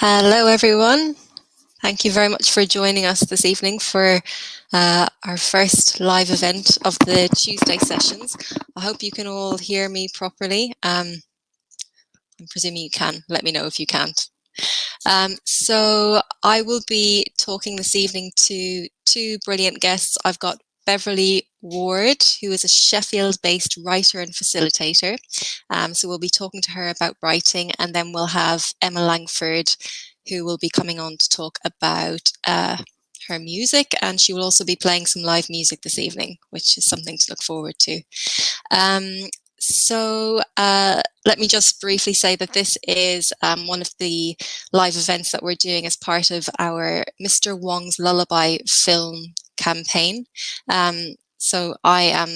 Hello, everyone. Thank you very much for joining us this evening for our first live event of the Tuesday sessions. I hope you can all hear me properly. I'm presuming you can. Let me know if you can't. So I will be talking this evening to two brilliant guests. I've got Beverley Ward, who is a Sheffield-based writer and facilitator. So we'll be talking to her about writing, and then we'll have Emma Langford, who will be coming on to talk about her music, and she will also be playing some live music this evening, which is something to look forward to. So let me just briefly say that this is one of the live events that we're doing as part of our Mr. Wong's Lullaby film campaign. So I am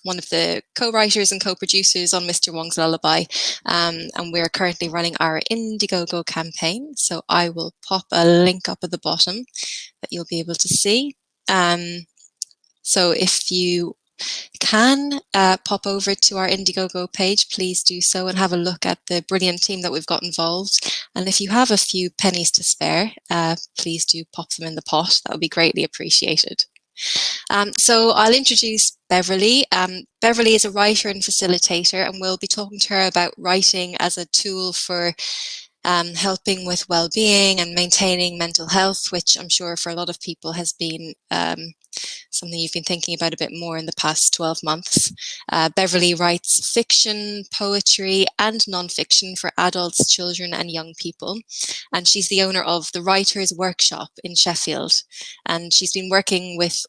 one of the co-writers and co-producers on Mr. Wong's Lullaby, and we're currently running our Indiegogo campaign. So I will pop a link up at the bottom that you'll be able to see. So if you can pop over to our Indiegogo page, please do so and have a look at the brilliant team that we've got involved. And if you have a few pennies to spare, please do pop them in the pot. That would be greatly appreciated. So I'll introduce Beverley. Beverley is a writer and facilitator, and we'll be talking to her about writing as a tool for helping with well-being and maintaining mental health, which I'm sure for a lot of people has been something you've been thinking about a bit more in the past 12 months. Beverley writes fiction, poetry and non-fiction for adults, children and young people. And she's the owner of the Writers' Workshop in Sheffield. And she's been working with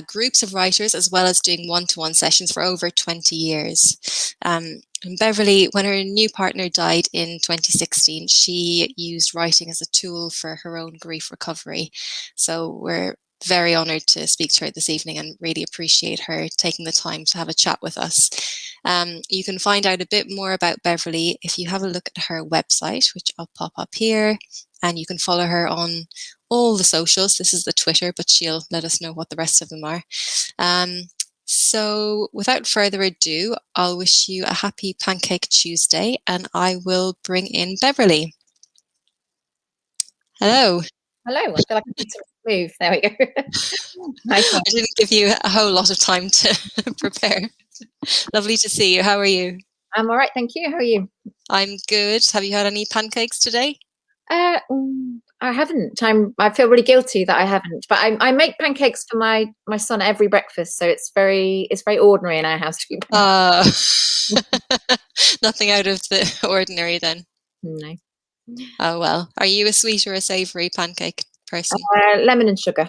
groups of writers as well as doing one-to-one sessions for over 20 years. And Beverley, when her new partner died in 2016, she used writing as a tool for her own grief recovery. So we're very honoured to speak to her this evening and really appreciate her taking the time to have a chat with us. You can find out a bit more about Beverley if you have a look at her website, which I'll pop up here, and you can follow her on all the socials. This is the Twitter, but she'll let us know what the rest of them are. So without further ado, I'll wish you a happy Pancake Tuesday, and I will bring in Beverley. Hello. Hello, I feel like I need to move. There we go. Nice one. I didn't give you a whole lot of time to prepare. Lovely to see you. How are you? I'm all right, thank you. How are you? I'm good. Have you had any pancakes today? I haven't. I feel really guilty that I haven't. But I make pancakes for my son every breakfast, so it's very ordinary in our house to be. Nothing out of the ordinary then. No. Oh well. Are you a sweet or a savoury pancake person? Lemon and sugar.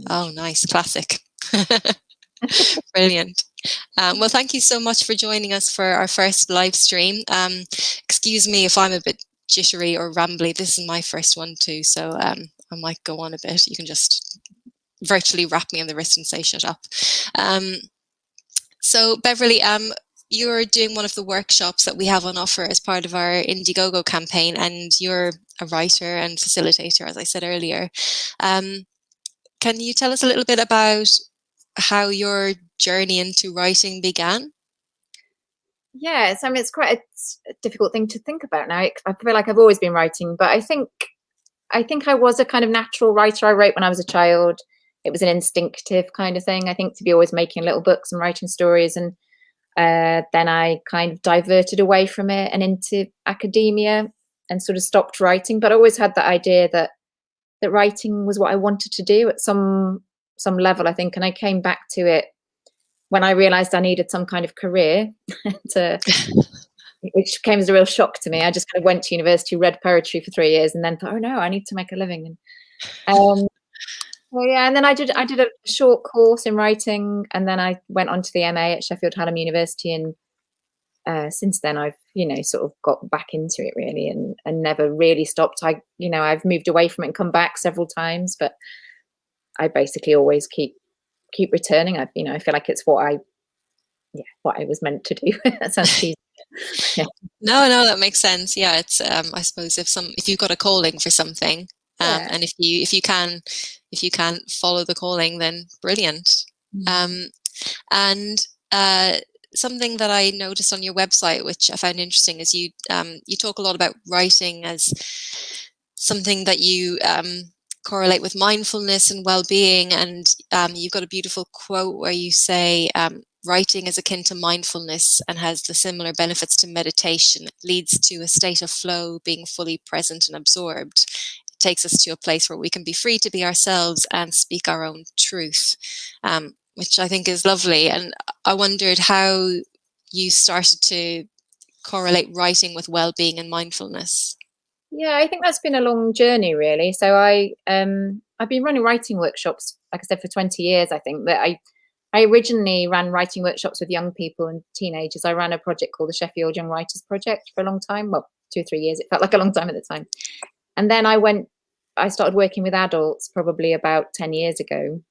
Oh, nice, classic. Brilliant. Well, thank you so much for joining us for our first live stream. Excuse me if I'm a bit jittery or rambly. This is my first one too, so I might go on a bit. You can just virtually wrap me on the wrist and say shut up. So Beverley, you're doing one of the workshops that we have on offer as part of our Indiegogo campaign, and you're a writer and facilitator, as I said earlier. Can you tell us a little bit about how your journey into writing began? Yes, I mean, it's quite a difficult thing to think about now. I feel like I've always been writing, but I think I was a kind of natural writer. I wrote when I was a child. It was an instinctive kind of thing, I think, to be always making little books and writing stories. And then I kind of diverted away from it and into academia and sort of stopped writing. But I always had that idea that writing was what I wanted to do at some level, I think. And I came back to it when I realised I needed some kind of career, which came as a real shock to me. I just kind of went to university, read poetry for 3 years, and then thought, oh no, I need to make a living. And well, yeah, and then I did a short course in writing, and then I went on to the MA at Sheffield University, and since then I've sort of got back into it really, and never really stopped. I've moved away from it and come back several times, but I basically always keep returning. I feel like it's what I was meant to do. That sounds cheesy. Yeah. No, that makes sense. Yeah, it's I suppose if you've got a calling for something, and if you can follow the calling, then brilliant. And something that I noticed on your website, which I found interesting, is you talk a lot about writing as something that you correlate with mindfulness and well-being, and you've got a beautiful quote where you say, writing is akin to mindfulness and has the similar benefits to meditation. It leads to a state of flow, being fully present and absorbed. It takes us to a place where we can be free to be ourselves and speak our own truth, which I think is lovely. And I wondered how you started to correlate writing with well-being and mindfulness. Yeah, I think that's been a long journey, really. So I've been running writing workshops, like I said, for 20 years, I think. But I originally ran writing workshops with young people and teenagers. I ran a project called the Sheffield Young Writers Project for a long time. Well, 2 or 3 years. It felt like a long time at the time. And then I started working with adults probably about 10 years ago.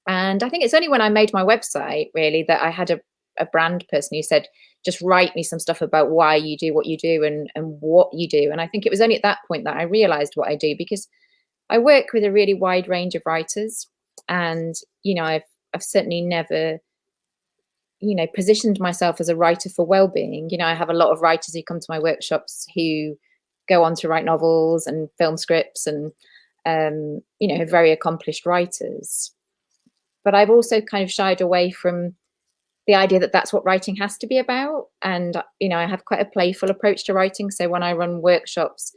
And I think it's only when I made my website, really, that I had a brand person who said, just write me some stuff about why you do what you do and what you do. And I think it was only at that point that I realized what I do, because I work with a really wide range of writers. And, I've certainly never, positioned myself as a writer for well-being. I have a lot of writers who come to my workshops who go on to write novels and film scripts and, very accomplished writers. But I've also kind of shied away from the idea that that's what writing has to be about. And, I have quite a playful approach to writing. So when I run workshops,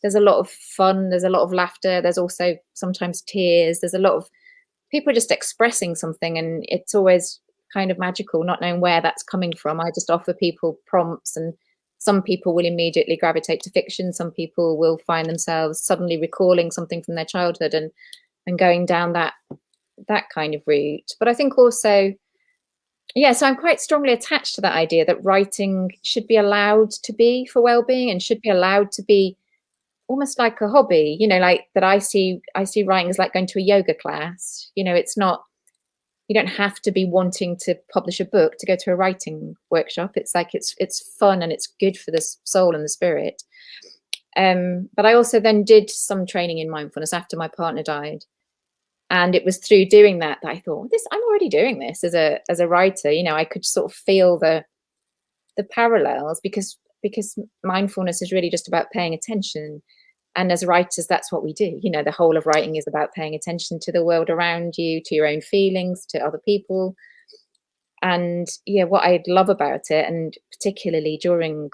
there's a lot of fun, there's a lot of laughter, there's also sometimes tears, there's a lot of people just expressing something, and it's always kind of magical, not knowing where that's coming from. I just offer people prompts, and some people will immediately gravitate to fiction. Some people will find themselves suddenly recalling something from their childhood and going down that kind of route. But I think also, so I'm quite strongly attached to that idea that writing should be allowed to be for well-being and should be allowed to be almost like a hobby, like that. I see writing as like going to a yoga class. It's not, you don't have to be wanting to publish a book to go to a writing workshop. It's like, it's fun and it's good for the soul and the spirit. But I also then did some training in mindfulness after my partner died. And it was through doing that I thought, I'm already doing this as a writer. I could sort of feel the parallels, because mindfulness is really just about paying attention. And as writers, that's what we do. The whole of writing is about paying attention to the world around you, to your own feelings, to other people. And what I love about it, and particularly during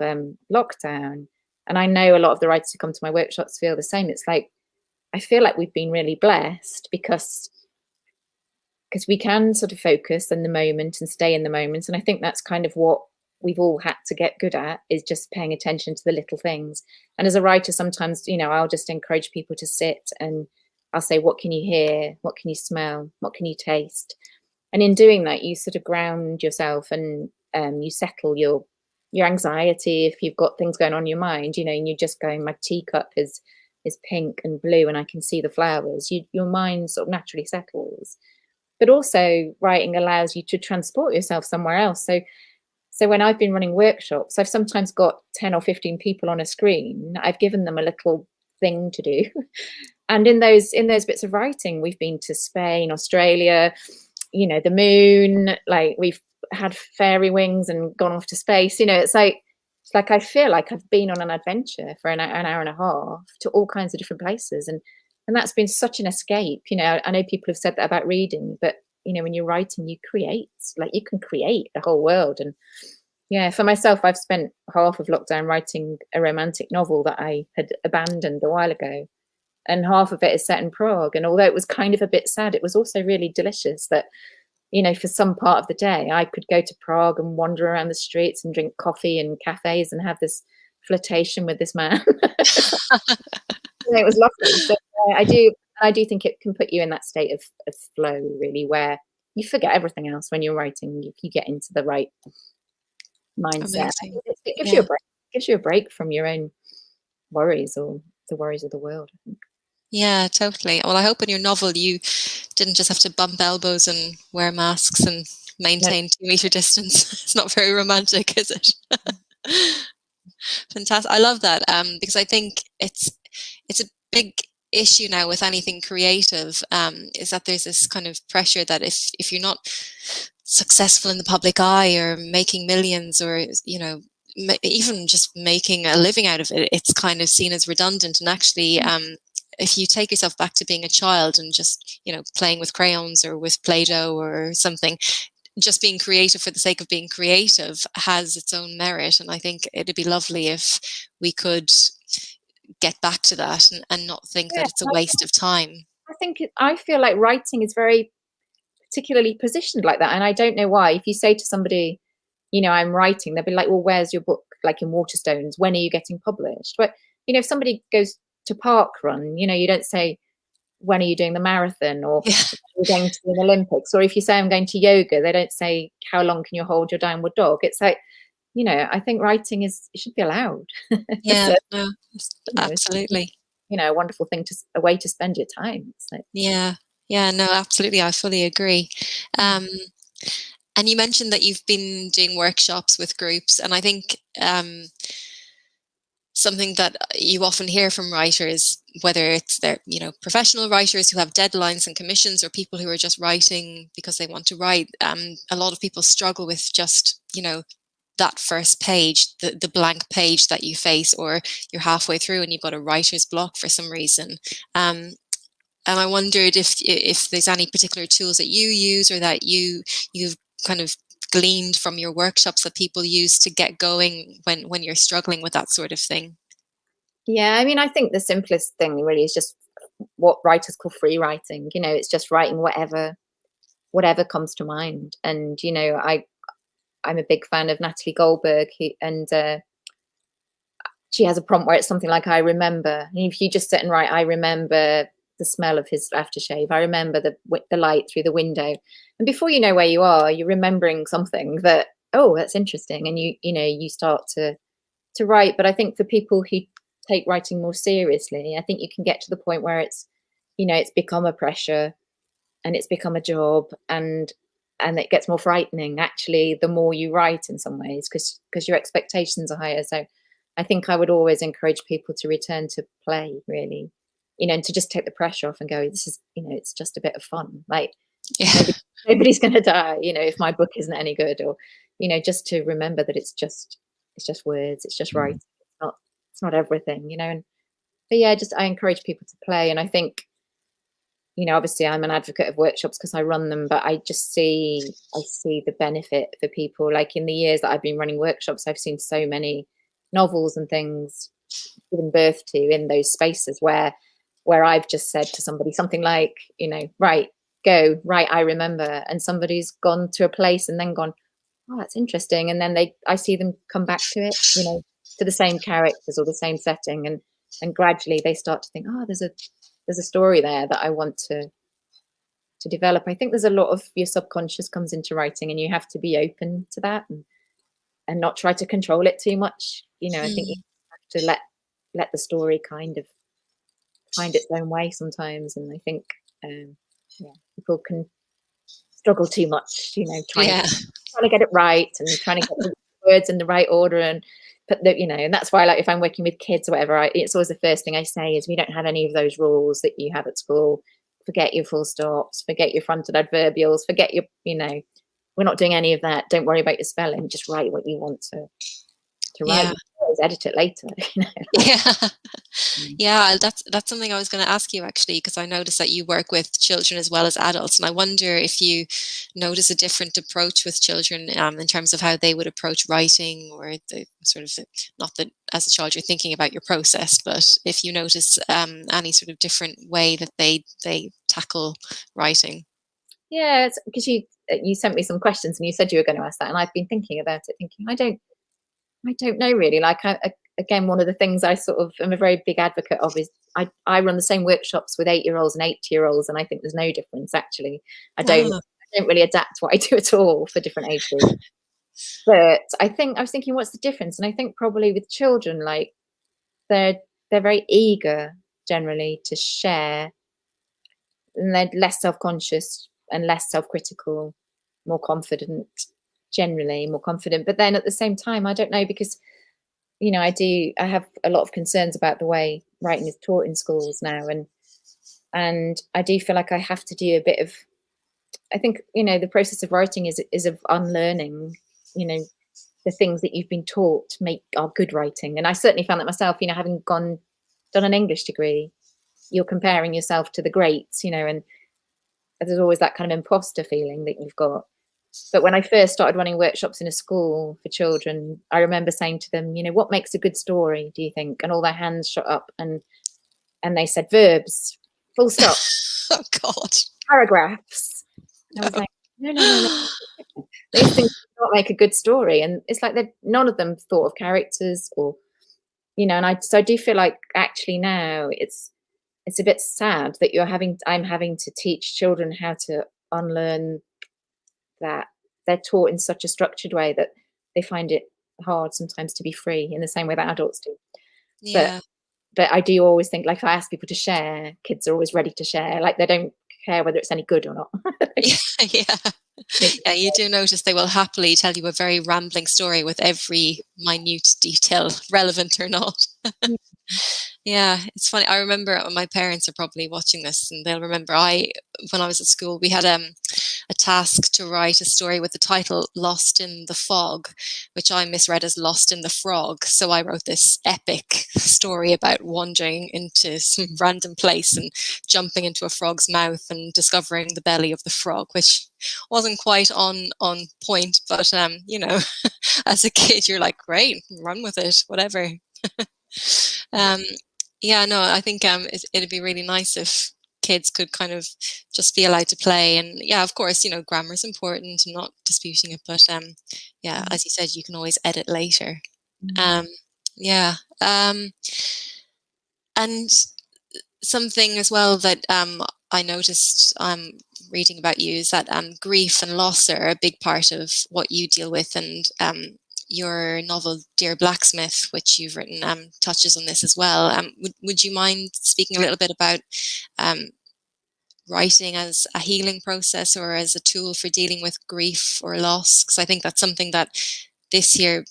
lockdown, and I know a lot of the writers who come to my workshops feel the same. It's like, I feel like we've been really blessed because we can sort of focus in the moment and stay in the moment. And I think that's kind of what we've all had to get good at, is just paying attention to the little things. And as a writer, sometimes, I'll just encourage people to sit, and I'll say, what can you hear? What can you smell? What can you taste? And in doing that, you sort of ground yourself, and you settle your anxiety if you've got things going on in your mind, and you're just going, my teacup is pink and blue and I can see the flowers. Your mind sort of naturally settles. But also writing allows you to transport yourself somewhere else. So when I've been running workshops, I've sometimes got 10 or 15 people on a screen. I've given them a little thing to do. And in those bits of writing, we've been to Spain, Australia, the moon, like we've had fairy wings and gone off to space. It's like I feel like I've been on an adventure for an hour and a half to all kinds of different places. And that's been such an escape. I know people have said that about reading, but when you're writing, you create, like you can create the whole world. And for myself, I've spent half of lockdown writing a romantic novel that I had abandoned a while ago. And half of it is set in Prague. And although it was kind of a bit sad, it was also really delicious that, for some part of the day, I could go to Prague and wander around the streets and drink coffee in cafes and have this flirtation with this man. It was lovely. So I do think it can put you in that state of flow, really, where you forget everything else when you're writing, if you get into the right mindset. It gives you a break. It gives you a break from your own worries or the worries of the world, I think. Yeah, totally. Well, I hope in your novel you didn't just have to bump elbows and wear masks and maintain 2 meter distance. It's not very romantic, is it? Fantastic. I love that, because I think it's a big issue now with anything creative, is that there's this kind of pressure that if you're not successful in the public eye or making millions or even just making a living out of it, it's kind of seen as redundant. And actually, if you take yourself back to being a child and just, playing with crayons or with Play-Doh or something, just being creative for the sake of being creative has its own merit. And I think it'd be lovely if we could get back to that and not think that it's a waste of time. I feel like writing is very particularly positioned like that. And I don't know why. If you say to somebody, I'm writing, they'll be like, well, where's your book? Like in Waterstones, when are you getting published? But, if somebody goes to park run, you don't say, when are you doing the marathon, or you're going to the Olympics? Or if you say I'm going to yoga, they don't say, how long can you hold your downward dog? It's like, I think writing it should be allowed. Yeah, so, no, absolutely. A wonderful thing, a way to spend your time. So. Yeah, no, absolutely. I fully agree. And you mentioned that you've been doing workshops with groups, and I think something that you often hear from writers, whether it's their, professional writers who have deadlines and commissions, or people who are just writing because they want to write, a lot of people struggle with just, that first page, the blank page that you face, or you're halfway through and you've got a writer's block for some reason. And I wondered if there's any particular tools that you use, or that you've kind of gleaned from your workshops that people use to get going when you're struggling with that sort of thing. Yeah, I mean, I think the simplest thing really is just what writers call free writing. It's just writing whatever comes to mind. And I'm a big fan of Natalie Goldberg, and she has a prompt where it's something like, I remember. And if you just sit and write, I remember the smell of his aftershave, I remember the light through the window, and before you know where you are, you're remembering something that, oh, that's interesting, and you start to write. But I think for people who take writing more seriously, I think you can get to the point where it's become a pressure, and it's become a job, and it gets more frightening actually the more you write, in some ways, because your expectations are higher. So I think I would always encourage people to return to play, really, and to just take the pressure off and go, this is, it's just a bit of fun. Like, nobody's going to die, if my book isn't any good, or, just to remember that it's just words, it's just writing. It's not everything, but yeah, I encourage people to play. And I think, obviously I'm an advocate of workshops because I run them, but I see the benefit for people. Like, in the years that I've been running workshops, I've seen so many novels and things given birth to in those spaces where I've just said to somebody something like, right, go, right, I remember. And somebody's gone to a place and then gone, oh, that's interesting. And then I see them come back to it, to the same characters or the same setting. And gradually they start to think, oh, there's a story there that I want to develop. I think there's a lot of your subconscious comes into writing, and you have to be open to that and not try to control it too much. I think you have to let the story kind of find its own way sometimes. And I think people can struggle too much, trying to get it right, and trying to get the words in the right order, and and that's why, like, if I'm working with kids or whatever, it's always the first thing I say is, we don't have any of those rules that you have at school. Forget your full stops, forget your fronted adverbials, forget your, we're not doing any of that. Don't worry about your spelling, just write what you want to write. Edit it later. That's something I was going to ask you, actually, because I noticed that you work with children as well as adults, and I wonder if you notice a different approach with children in terms of how they would approach writing, or the sort of not that as a child you're thinking about your process, but if you notice any sort of different way that they tackle writing. Yeah, because you sent me some questions and you said you were going to ask that, and I've been thinking about it, thinking I don't know really. Like, again, one of the things I sort of am a very big advocate of is I run the same workshops with 8-year-olds and 80-year-olds, and I think there's no difference actually. I don't really adapt what I do at all for different age groups. But I was thinking, what's the difference? And I think probably with children, like, they're very eager generally to share, and they're less self-conscious and less self-critical, more confident. Generally more confident. But then at the same time, I don't know, because I have a lot of concerns about the way writing is taught in schools now, and I do feel like I have to do a bit of, I think the process of writing is of unlearning the things that you've been taught are good writing. And I certainly found that myself, having done an English degree, you're comparing yourself to the greats, and there's always that kind of imposter feeling that you've got. But when I first started running workshops in a school for children, I remember saying to them, what makes a good story, do you think? And all their hands shot up, and they said verbs, full stop. Oh God. Paragraphs. And I was like, no. These things do not make a good story. And it's like none of them thought of characters, or, and I do feel like actually now it's a bit sad that I'm having to teach children how to unlearn that. They're taught in such a structured way that they find it hard sometimes to be free in the same way that adults do. Yeah. But I do always think, like, if I ask people to share, kids are always ready to share. Like, they don't care whether it's any good or not. Yeah, you do notice they will happily tell you a very rambling story with every minute detail, relevant or not. Yeah, it's funny. I remember my parents are probably watching this, and they'll remember when I was at school, we had a task to write a story with the title Lost in the Fog, which I misread as Lost in the Frog. So I wrote this epic story about wandering into some random place and jumping into a frog's mouth and discovering the belly of the frog, which wasn't quite on point, but as a kid you're like, great, run with it, whatever. I think it'd be really nice if kids could kind of just be allowed to play. And yeah, of course, grammar is important. I'm not disputing it, but as you said, you can always edit later. And something as well that I noticed reading about you is that grief and loss are a big part of what you deal with, and your novel Dear Blacksmith, which you've written, touches on this as well. Would you mind speaking a little bit about writing as a healing process or as a tool for dealing with grief or loss? Because I think that's something that this year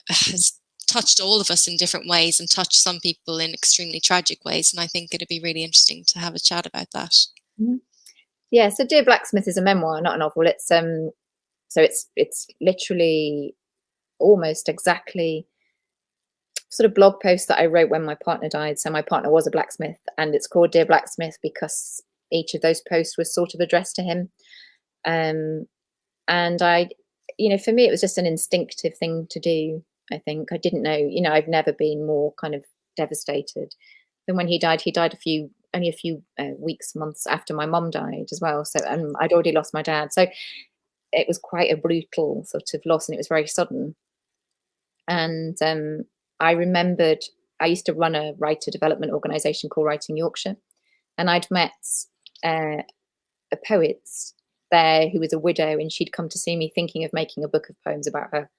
has touched all of us in different ways, and touched some people in extremely tragic ways. And I think it'd be really interesting to have a chat about that. Mm-hmm. Yeah, so Dear Blacksmith is a memoir, not a novel. It's it's literally almost exactly sort of blog post that I wrote when my partner died. So my partner was a blacksmith, and it's called Dear Blacksmith because each of those posts was sort of addressed to him. And I, for me, it was just an instinctive thing to do. I think I didn't know, I've never been more kind of devastated than when he died. He died only a few weeks, months after my mum died as well. So, and I'd already lost my dad. So it was quite a brutal sort of loss, and it was very sudden. And I remembered I used to run a writer development organisation called Writing Yorkshire, and I'd met a poet there who was a widow, and she'd come to see me thinking of making a book of poems about her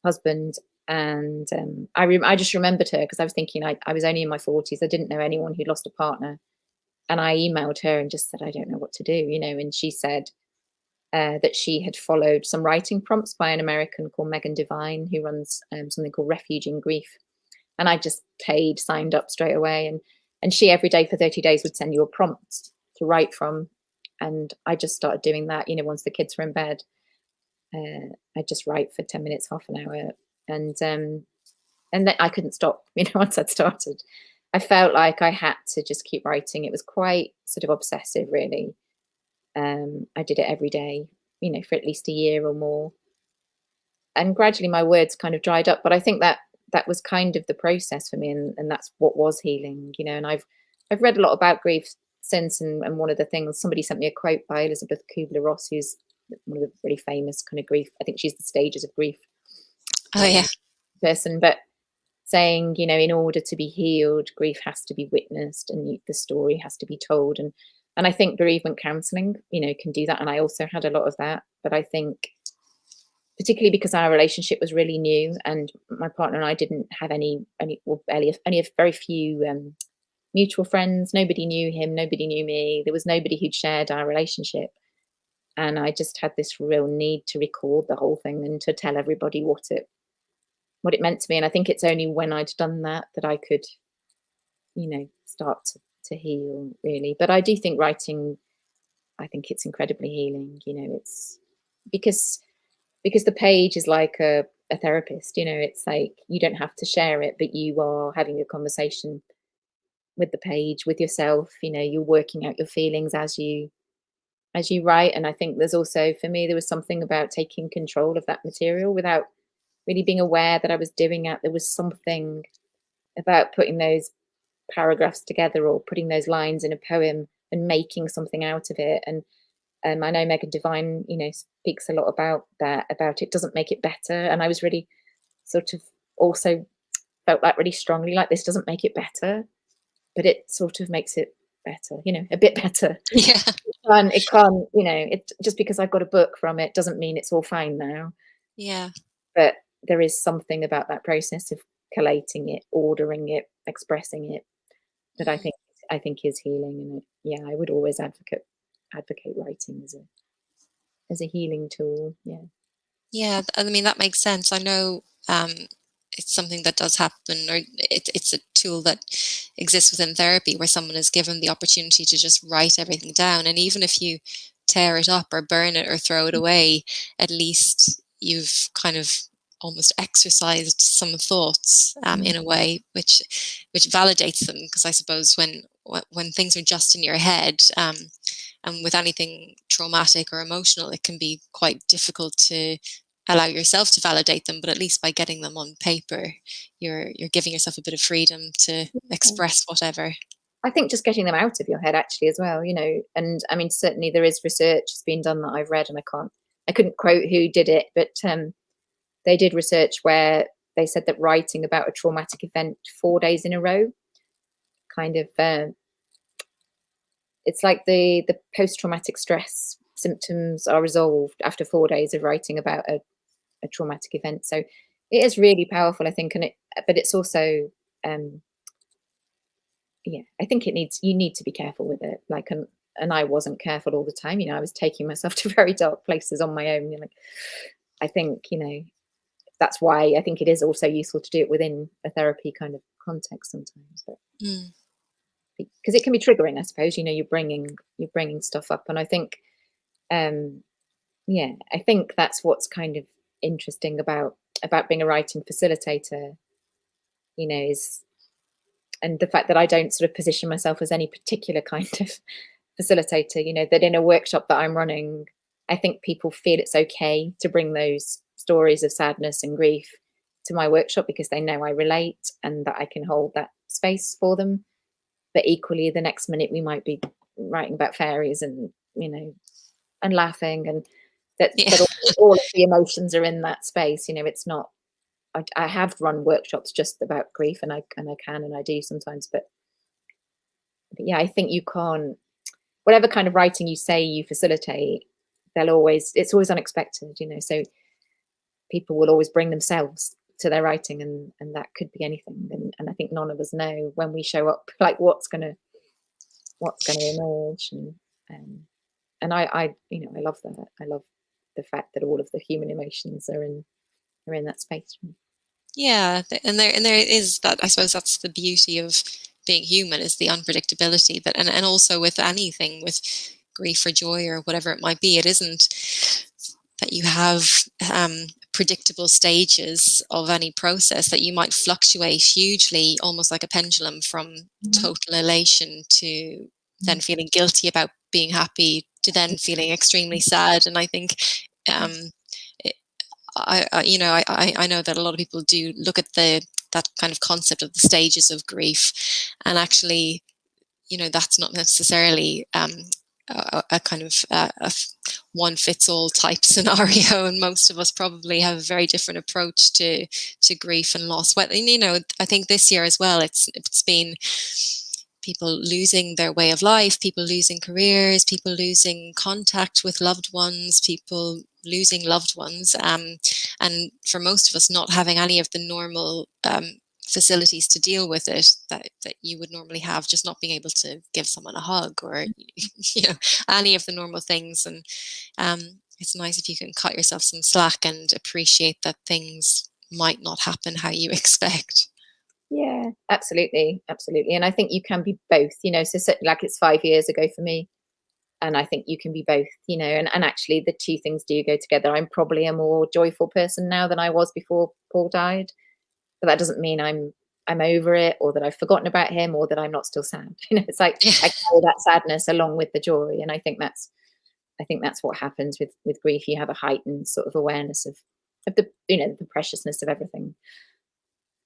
husband. And I just remembered her because I was thinking I was only in my 40s. I didn't know anyone who'd lost a partner. And I emailed her and just said, I don't know what to do, and she said that she had followed some writing prompts by an American called Megan Devine, who runs something called Refuge in Grief. And I just signed up straight away. And she every day for 30 days would send you a prompt to write from. And I just started doing that, once the kids were in bed. I'd just write for 10 minutes, half an hour. And then I couldn't stop, once I'd started. I felt like I had to just keep writing. It was quite sort of obsessive, really. I did it every day, for at least a year or more. And gradually my words kind of dried up. But I think that was kind of the process for me. And that's what was healing, And I've read a lot about grief since. And one of the things, somebody sent me a quote by Elizabeth Kubler-Ross, who's one of the really famous kind of grief. I think she's the stages of grief. Oh, yeah. Person, but saying, in order to be healed, grief has to be witnessed and the story has to be told. And I think bereavement counselling, can do that. And I also had a lot of that. But I think particularly because our relationship was really new and my partner and I didn't have any very few mutual friends. Nobody knew him. Nobody knew me. There was nobody who'd shared our relationship. And I just had this real need to record the whole thing and to tell everybody what it meant to me. And I think it's only when I'd done that I could, start to heal, really. But I do think writing, I think it's incredibly healing. It's because the page is like a a therapist. You know, it's like you don't have to share it, but you are having a conversation with the page, with yourself. You know, you're working out your feelings as you write. And I think there's also, for me, there was something about taking control of that material without really being aware that I was doing it. There was something about putting those paragraphs together or putting those lines in a poem and making something out of it. And I know Megan Devine, you know, speaks a lot about that, about it doesn't make it better. And I was really sort of also felt like really strongly, like this doesn't make it better, but it sort of makes it better, you know, a bit better. Yeah. It can't, you know, it just because I've got a book from it doesn't mean it's all fine now. Yeah. But there is something about that process of collating it, ordering it, expressing it that I think is healing. And I would always advocate writing as a healing tool. Yeah, I mean, that makes sense. I know it's something that does happen, or it's a tool that exists within therapy where someone is given the opportunity to just write everything down. And even if you tear it up or burn it or throw it away, at least you've kind of almost exercised some thoughts in a way, which validates them. Because I suppose when things are just in your head, and with anything traumatic or emotional, it can be quite difficult to allow yourself to validate them. But at least by getting them on paper, you're giving yourself a bit of freedom to express whatever. I think just getting them out of your head actually as well, you know. And I mean, certainly there is research that's been done that I've read, and I couldn't quote who did it, but they did research where they said that writing about a traumatic event 4 days in a row kind of it's like the post-traumatic stress symptoms are resolved after 4 days of writing about a traumatic event. So it is really powerful, I think. But it's also I think you need to be careful with it. Like, and I wasn't careful all the time. You know, I was taking myself to very dark places on my own. You know, I think, you know, that's why I think it is also useful to do it within a therapy kind of context sometimes. But because it can be triggering, I suppose. You know, you're bringing stuff up, and I think, I think that's what's kind of interesting about being a writing facilitator. You know, and the fact that I don't sort of position myself as any particular kind of facilitator. You know, that in a workshop that I'm running, I think people feel it's okay to bring those stories of sadness and grief to my workshop because they know I relate and that I can hold that space for them. But equally, the next minute we might be writing about fairies and, you know, and laughing, and that all of the emotions are in that space. You know, it's not. I have run workshops just about grief, and I do sometimes. But yeah, I think you can't. Whatever kind of writing you say you facilitate, it's always unexpected. You know, so people will always bring themselves to their writing, and that could be anything. And I think none of us know when we show up, like what's gonna emerge. And I you know, I love that. I love the fact that all of the human emotions are in that space. Yeah, and there is that. I suppose that's the beauty of being human, is the unpredictability that, and also with anything, with grief or joy or whatever it might be, it isn't that you have predictable stages of any process, that you might fluctuate hugely, almost like a pendulum, from total elation to then feeling guilty about being happy to then feeling extremely sad. And I think I know that a lot of people do look at that kind of concept of the stages of grief, and actually, you know, that's not necessarily a kind of a one-fits-all type scenario, and most of us probably have a very different approach to grief and loss. Well, you know, I think this year as well, it's been people losing their way of life, people losing careers, people losing contact with loved ones, people losing loved ones, and for most of us not having any of the normal facilities to deal with it that you would normally have, just not being able to give someone a hug or you know, any of the normal things. And it's nice if you can cut yourself some slack and appreciate that things might not happen how you expect. Yeah, absolutely. And I think you can be both, you know. So like, it's 5 years ago for me And I think you can be both, you know, and actually the two things do go together. I'm probably a more joyful person now than I was before Paul died, but that doesn't mean I'm over it, or that I've forgotten about him, or that I'm not still sad. You know, it's like I carry that sadness along with the joy, and I think that's what happens with grief. You have a heightened sort of awareness of the, you know, the preciousness of everything.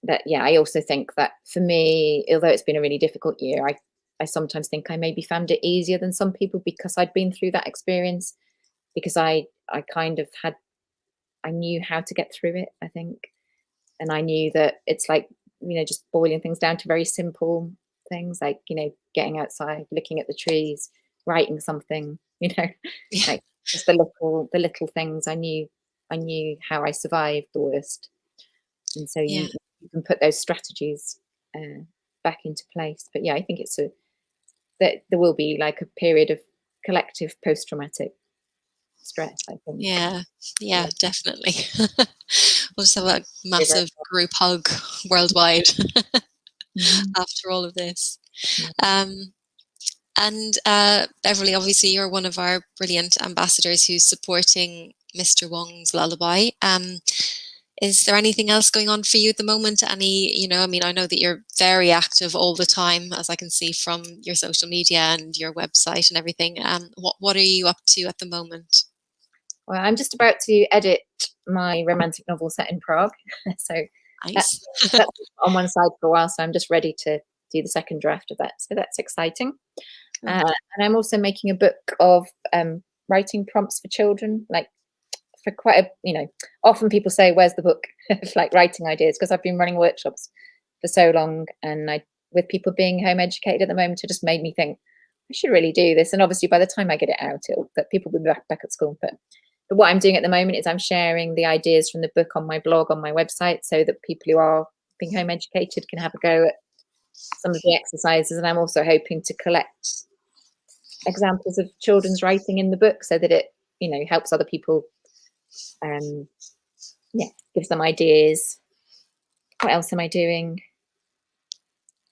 But yeah, I also think that for me, although it's been a really difficult year, I sometimes think I maybe found it easier than some people because I'd been through that experience, because I kind of I knew how to get through it, I think. And I knew that it's like, you know, just boiling things down to very simple things, like, you know, getting outside, looking at the trees, writing something, you know, like just the little things. I knew how I survived the worst. And so you can put those strategies back into place. But yeah, I think that there will be like a period of collective post-traumatic stress, I think. Yeah, definitely. We'll just have a massive group hug worldwide after all of this. And Beverley, obviously you're one of our brilliant ambassadors who's supporting Mr. Wong's lullaby. Is there anything else going on for you at the moment? Any, you know, I mean, I know that you're very active all the time, as I can see from your social media and your website and everything. What are you up to at the moment? Well, I'm just about to edit my romantic novel set in Prague. So nice. that's on one side for a while. So I'm just ready to do the second draft of that. So that's exciting. And I'm also making a book of writing prompts for children, like for quite a, you know, often people say, where's the book? Like writing ideas, because I've been running workshops for so long, and with people being home educated at the moment, it just made me think I should really do this. And obviously by the time I get it out, that people will be back at school. But what I'm doing at the moment is I'm sharing the ideas from the book on my blog, on my website, so that people who are being home educated can have a go at some of the exercises. And I'm also hoping to collect examples of children's writing in the book, so that it, you know, helps other people, gives them ideas. What else am I doing?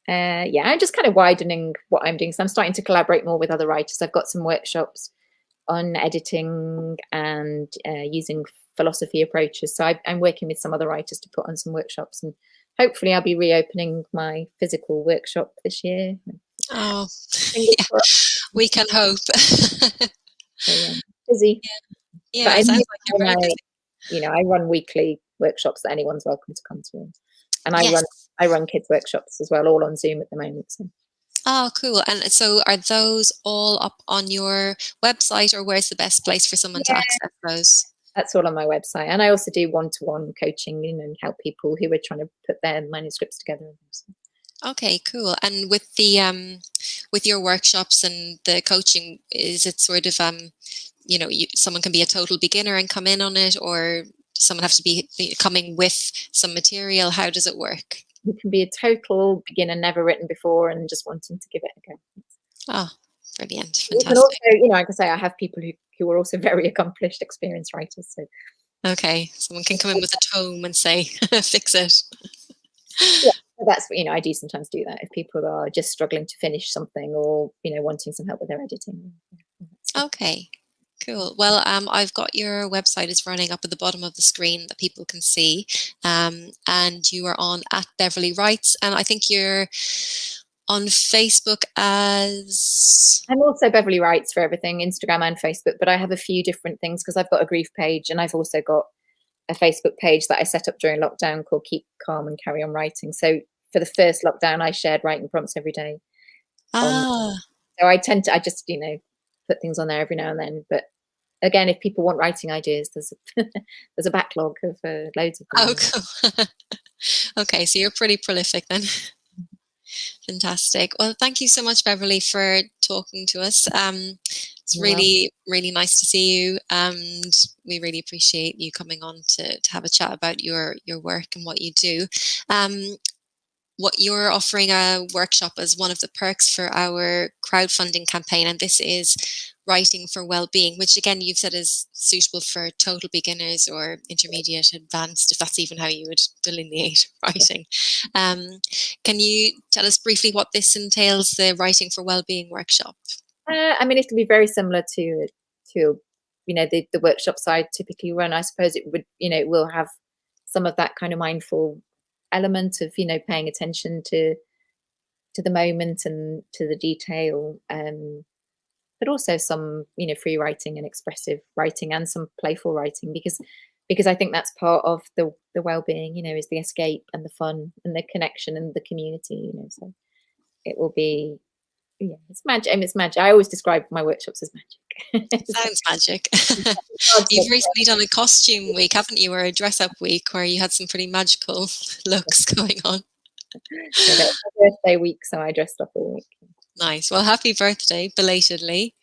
I'm just kind of widening what I'm doing. So I'm starting to collaborate more with other writers. I've got some workshops on editing and using philosophy approaches. So I'm working with some other writers to put on some workshops, and hopefully I'll be reopening my physical workshop this year. Oh, yeah, we can hope. So, busy. Yeah, it sounds like you're very busy. You know, I run weekly workshops that anyone's welcome to come to, and I run kids workshops as well, all on Zoom at the moment. So. Oh, cool. And so are those all up on your website, or where's the best place for someone to access those? That's all on my website. And I also do one-to-one coaching, you know, and help people who are trying to put their manuscripts together. Okay, cool. And with the with your workshops and the coaching, is it sort of you know, someone can be a total beginner and come in on it, or someone have to be coming with some material? How does it work? You can be a total beginner, never written before, and just wanting to give it a go. Oh, brilliant. Fantastic. You can also, you know, like I say, I have people who are also very accomplished, experienced writers. So. Okay, someone can come in with a tome and say, fix it. Yeah, that's, you know, I do sometimes do that if people are just struggling to finish something, or, you know, wanting some help with their editing. Okay. Cool. Well, I've got your website is running up at the bottom of the screen that people can see, and you are on @Beverley Writes, and I think you're on Facebook as... I'm also Beverley Writes for everything, Instagram and Facebook, but I have a few different things because I've got a grief page, and I've also got a Facebook page that I set up during lockdown called Keep Calm and Carry On Writing. So for the first lockdown, I shared writing prompts every day. So I just, you know, put things on there every now and then. But again, if people want writing ideas, there's a backlog of loads of them. Oh, cool. Okay, so you're pretty prolific then. Fantastic. Well, thank you so much, Beverley, for talking to us. It's really, really nice to see you, and we really appreciate you coming on to have a chat about your work and what you do. What you're offering a workshop as one of the perks for our crowdfunding campaign, and this is writing for well-being, which again you've said is suitable for total beginners or intermediate, advanced, if that's even how you would delineate writing. Can you tell us briefly what this entails, the writing for well-being workshop? I mean, it'll be very similar to the workshops I typically run. I suppose it would, it will have some of that kind of mindful element of paying attention to the moment and to the detail, but also some free writing and expressive writing and some playful writing, because I think that's part of the well-being, is the escape and the fun and the connection and the community, so it will be, it's magic. I mean, it's magic. I always describe my workshops as magic. Sounds magic. You've recently done a costume week, haven't you, or a dress-up week where you had some pretty magical looks going on. Yeah, my birthday week, so I dressed up all week. Nice. Well, happy birthday, belatedly.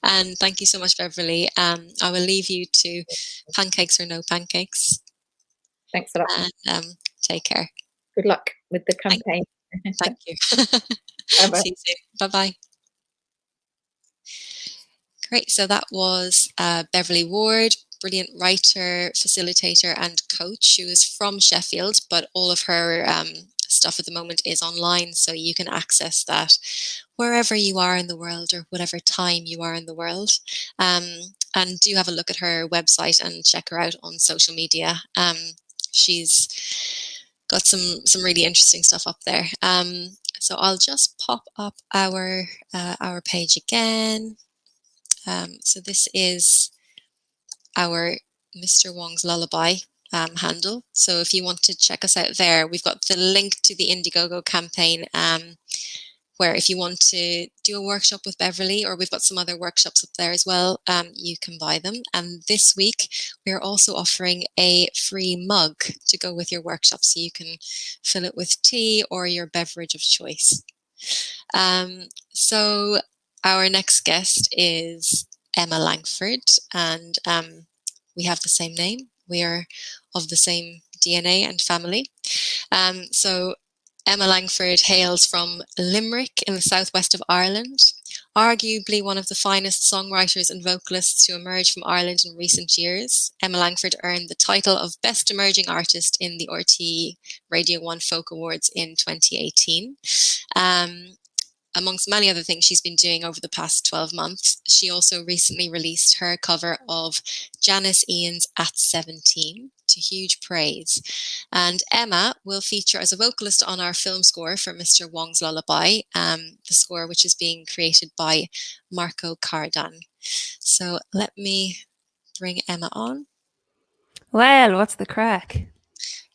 And thank you so much, Beverley. I will leave you to pancakes or no pancakes. Thanks a lot. And take care. Good luck with the campaign. Thank you. Bye-bye. See you soon. Bye-bye. Great. So that was Beverley Ward, brilliant writer, facilitator and coach. She was from Sheffield, but all of her stuff at the moment is online, so you can access that wherever you are in the world or whatever time you are in the world. And do have a look at her website and check her out on social media. She's got some really interesting stuff up there. So I'll just pop up our page again. So this is our Mr. Wong's Lullaby handle. So if you want to check us out there, we've got the link to the Indiegogo campaign, where if you want to do a workshop with Beverley, or we've got some other workshops up there as well, you can buy them. And this week we're also offering a free mug to go with your workshop, so you can fill it with tea or your beverage of choice. So our next guest is Emma Langford, and we have the same name. We are of the same DNA and family. So Emma Langford hails from Limerick in the southwest of Ireland, arguably one of the finest songwriters and vocalists to emerge from Ireland in recent years. Emma Langford earned the title of Best Emerging Artist in the RTÉ Radio 1 Folk Awards in 2018. Amongst many other things she's been doing over the past 12 months, she also recently released her cover of Janis Ian's At 17 to huge praise. And Emma will feature as a vocalist on our film score for Mr. Wong's Lullaby, the score which is being created by Marco Cardan. So let me bring Emma on. Well, what's the crack?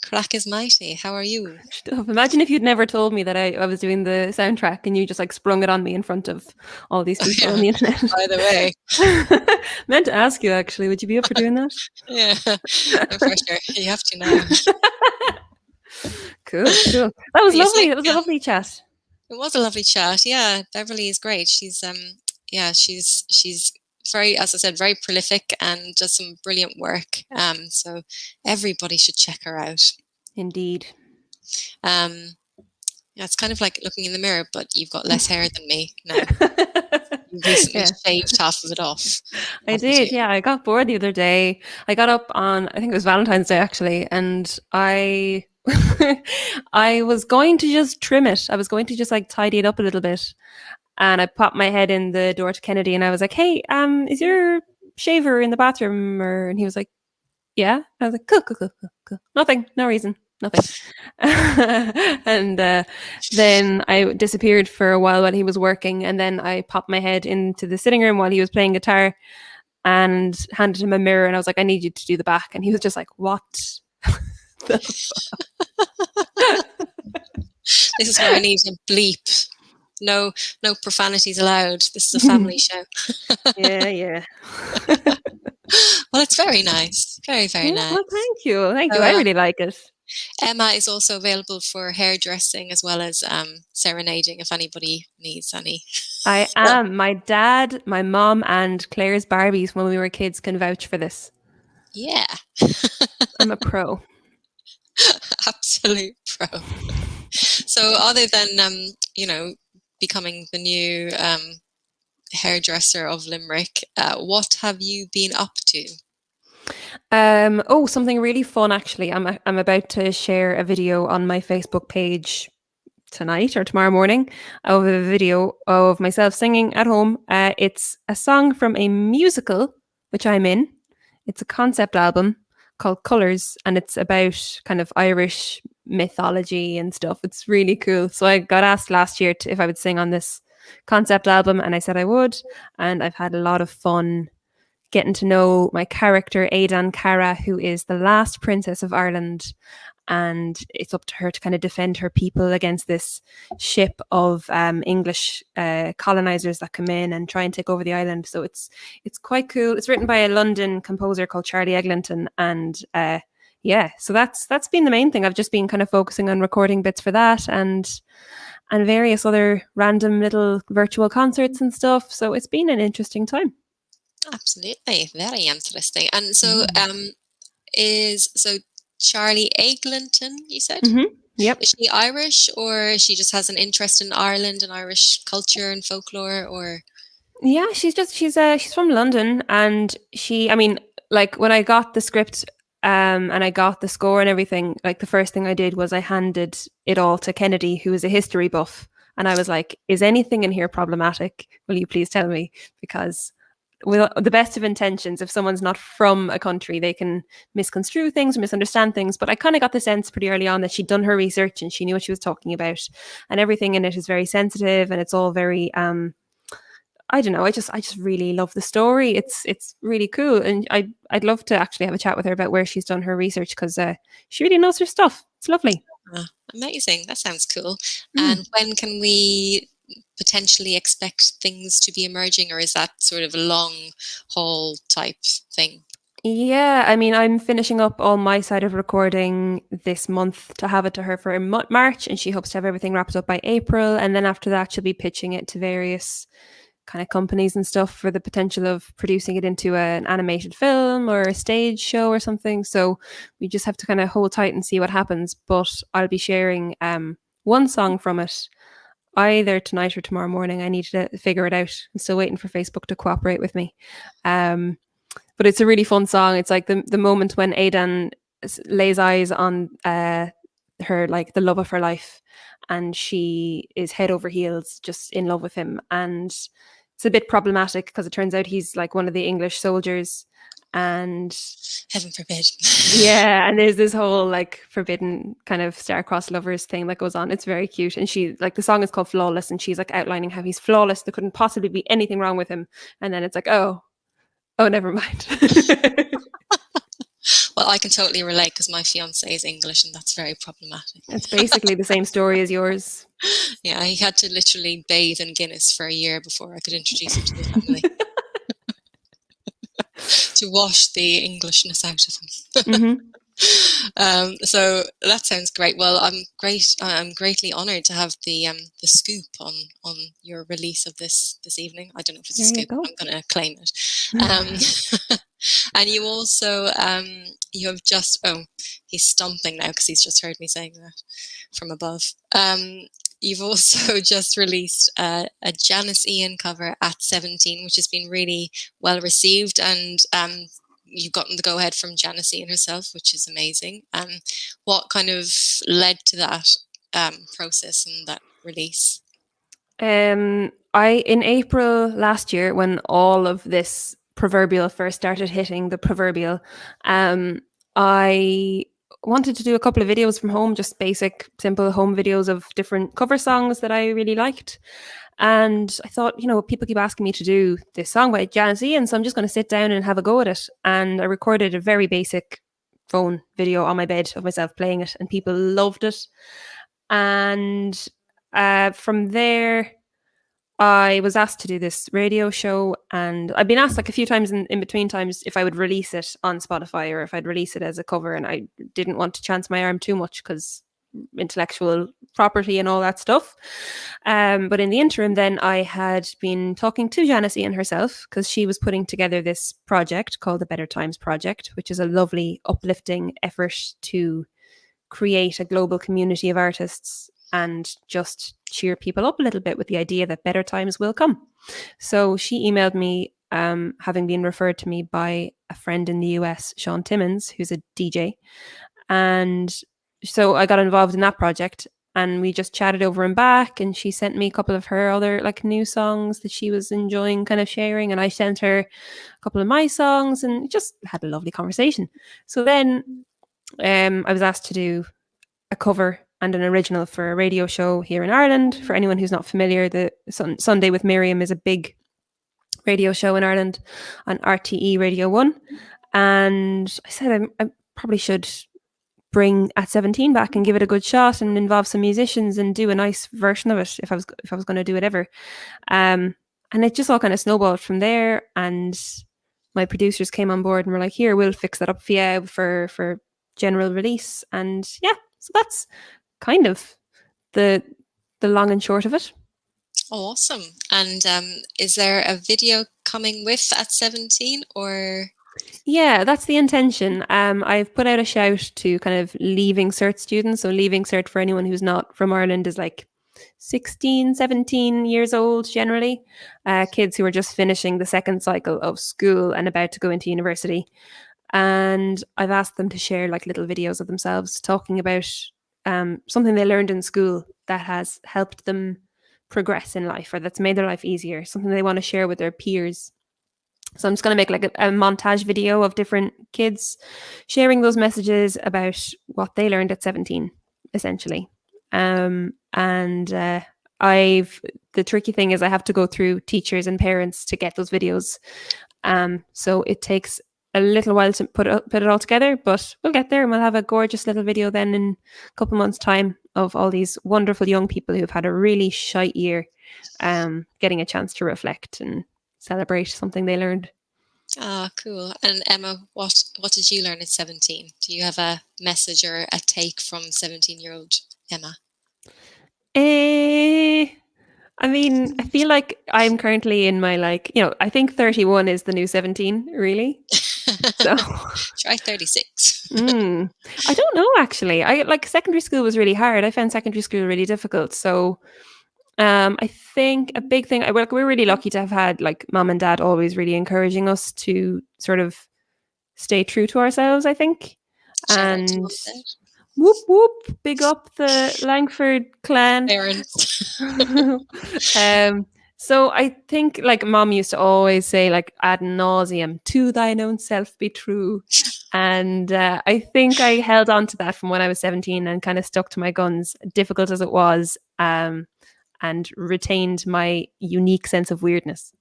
Crack is mighty. How are you? Imagine if you'd never told me that I was doing the soundtrack and you just like sprung it on me in front of all these people on the internet. By the way. Meant to ask you, actually. Would you be up for doing that? Yeah, no, for sure. You have to know. Cool. That was lovely. It was a lovely chat. It was a lovely chat. Yeah, Beverley is great. She's she's very, as I said, very prolific and does some brilliant work. So everybody should check her out. Indeed. Yeah, it's kind of like looking in the mirror, but you've got less hair than me now. You recently shaved half of it off. I did, yeah. I got bored the other day. I got up on, I think it was Valentine's Day actually, and I was going to just trim it. I was going to just like tidy it up a little bit. And I popped my head in the door to Kennedy and I was like, hey, is your shaver in the bathroom? And he was like, yeah. I was like, cool. Nothing, no reason, nothing. And then I disappeared for a while he was working. And then I popped my head into the sitting room while he was playing guitar and handed him a mirror. And I was like, I need you to do the back. And he was just like, what the fuck? This is where I need a bleep. No profanities allowed. This is a family show. Yeah. Well, it's very nice. Very, very nice. Well, thank you. I really like it. Emma is also available for hairdressing as well as serenading if anybody needs any. I am. My dad, my mom and Claire's Barbies when we were kids can vouch for this. Yeah. I'm a pro. Absolute pro. So other than, becoming the new hairdresser of Limerick, what have you been up to? Something really fun actually. I'm about to share a video on my Facebook page tonight or tomorrow morning of a video of myself singing at home. It's a song from a musical which I'm in. It's a concept album called Colours, and it's about kind of Irish mythology and stuff. It's really cool. So I got asked last year if I would sing on this concept album, and I said I would, and I've had a lot of fun getting to know my character Aidan Cara, who is the last princess of Ireland, and it's up to her to kind of defend her people against this ship of English colonizers that come in and try and take over the island. So it's quite cool. It's written by a London composer called Charlie Eglinton, and so that's been the main thing. I've just been kind of focusing on recording bits for that and various other random little virtual concerts and stuff. So it's been an interesting time. Absolutely, very interesting. And so so Charlie Eglinton, you said? Mm-hmm. Yep. Is she Irish, or she just has an interest in Ireland and Irish culture and folklore, or? Yeah, she's from London, and when I got the script and I got the score and everything, like the first thing I did was I handed it all to Kennedy, who is a history buff, and I was like, is anything in here problematic? Will you please tell me? Because with the best of intentions, if someone's not from a country, they can misconstrue things, misunderstand things. But I kind of got the sense pretty early on that she'd done her research and she knew what she was talking about, and everything in it is very sensitive and it's all very I don't know, I just really love the story. It's really cool, and I'd love to actually have a chat with her about where she's done her research, because she really knows her stuff. It's lovely. Amazing. That sounds cool. And when can we potentially expect things to be emerging, or is that sort of a long haul type thing? Yeah, I mean, I'm finishing up all my side of recording this month to have it to her for March, and she hopes to have everything wrapped up by April, and then after that she'll be pitching it to various kind of companies and stuff for the potential of producing it into an animated film or a stage show or something. So we just have to kind of hold tight and see what happens, but I'll be sharing one song from it either tonight or tomorrow morning. I need to figure it out. I'm still waiting for Facebook to cooperate with me. But it's a really fun song. It's like the moment when Aidan lays eyes on her, like the love of her life, and she is head over heels just in love with him. And it's a bit problematic because it turns out he's like one of the English soldiers, and heaven forbid. Yeah, and there's this whole like forbidden kind of star-crossed lovers thing that goes on. It's very cute, and she, like, the song is called Flawless, and she's like outlining how he's flawless, there couldn't possibly be anything wrong with him, and then it's like, oh never mind. Well, I can totally relate because my fiance is English, and that's very problematic. It's basically the same story as yours. Yeah, he had to literally bathe in Guinness for a year before I could introduce him to the family. To wash the Englishness out of him. Mm-hmm. So that sounds great. Well, I'm greatly honoured to have the scoop on your release of this evening. I don't know if it's a scoop. I'm going to claim it. And you also you have just he's stomping now because he's just heard me saying that from above. You've also just released a Janis Ian cover at 17, which has been really well received, and you've gotten the go-ahead from Janis Ian herself, which is amazing. What kind of led to that process and that release? In April last year, when all of this proverbial first started hitting the proverbial, I wanted to do a couple of videos from home, just basic, simple home videos of different cover songs that I really liked. And I thought, people keep asking me to do this song by Janis Ian, so I'm just going to sit down and have a go at it. And I recorded a very basic phone video on my bed of myself playing it, and people loved it. And from there, I was asked to do this radio show, and I've been asked like a few times in between times if I would release it on Spotify or if I'd release it as a cover, and I didn't want to chance my arm too much because intellectual property and all that stuff. But in the interim, then I had been talking to Janis Ian herself, because she was putting together this project called the Better Times Project, which is a lovely, uplifting effort to create a global community of artists and just cheer people up a little bit with the idea that better times will come. So she emailed me, having been referred to me by a friend in the US, Sean Timmons, who's a DJ. And so I got involved in that project. and we just chatted over and back, and she sent me a couple of her other like new songs that she was enjoying kind of sharing, and I sent her a couple of my songs, and just had a lovely conversation. So then I was asked to do a cover and an original for a radio show here in Ireland. For anyone who's not familiar, the Sunday with Miriam is a big radio show in Ireland on RTÉ Radio 1. And I said I probably should bring At 17 back and give it a good shot and involve some musicians and do a nice version of it if I was going to do it ever. And it just all kind of snowballed from there. And my producers came on board and were like, here, we'll fix that up for you for general release. And yeah, so that's kind of the long and short of it. Awesome. And is there a video coming with At 17 or? Yeah, that's the intention. I've put out a shout to kind of Leaving Cert students. So Leaving Cert, for anyone who's not from Ireland, is like 16, 17 years old generally. Kids who are just finishing the second cycle of school and about to go into university. And I've asked them to share like little videos of themselves talking about something they learned in school that has helped them progress in life, or that's made their life easier, something they want to share with their peers. So I'm just going to make like a montage video of different kids sharing those messages about what they learned at 17, essentially. The tricky thing is I have to go through teachers and parents to get those videos. So it takes a little while to put it all together, but we'll get there and we'll have a gorgeous little video then in a couple months' time of all these wonderful young people who've had a really shite year, getting a chance to reflect and celebrate something they learned. Ah, cool. And Emma, what did you learn at 17? Do you have a message or a take from 17-year-old Emma? I mean, I feel like I'm currently in my I think 31 is the new 17, really. So try 36. I don't know, actually. Secondary school was really hard. I found secondary school really difficult. So I think a big thing, we're really lucky to have had like mom and dad always really encouraging us to sort of stay true to ourselves, I think. And whoop whoop, big up the Lankford clan. Parents. So I think like mom used to always say like ad nauseum, to thine own self be true. And I think I held on to that from when I was 17 and kind of stuck to my guns, difficult as it was, and retained my unique sense of weirdness.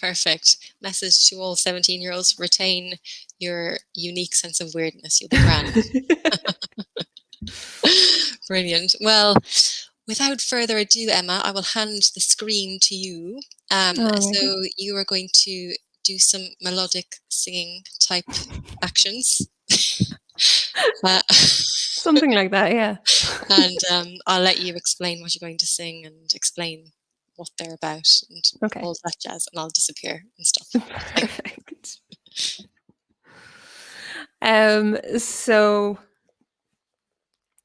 Perfect. Message to all 17-year-olds, retain your unique sense of weirdness. You'll be grand. Brilliant. Well, without further ado, Emma, I will hand the screen to you. So you are going to do some melodic singing type actions. Something like that, yeah. And I'll let you explain what you're going to sing and explain what they're about and all that jazz, and I'll disappear and stuff. Perfect. So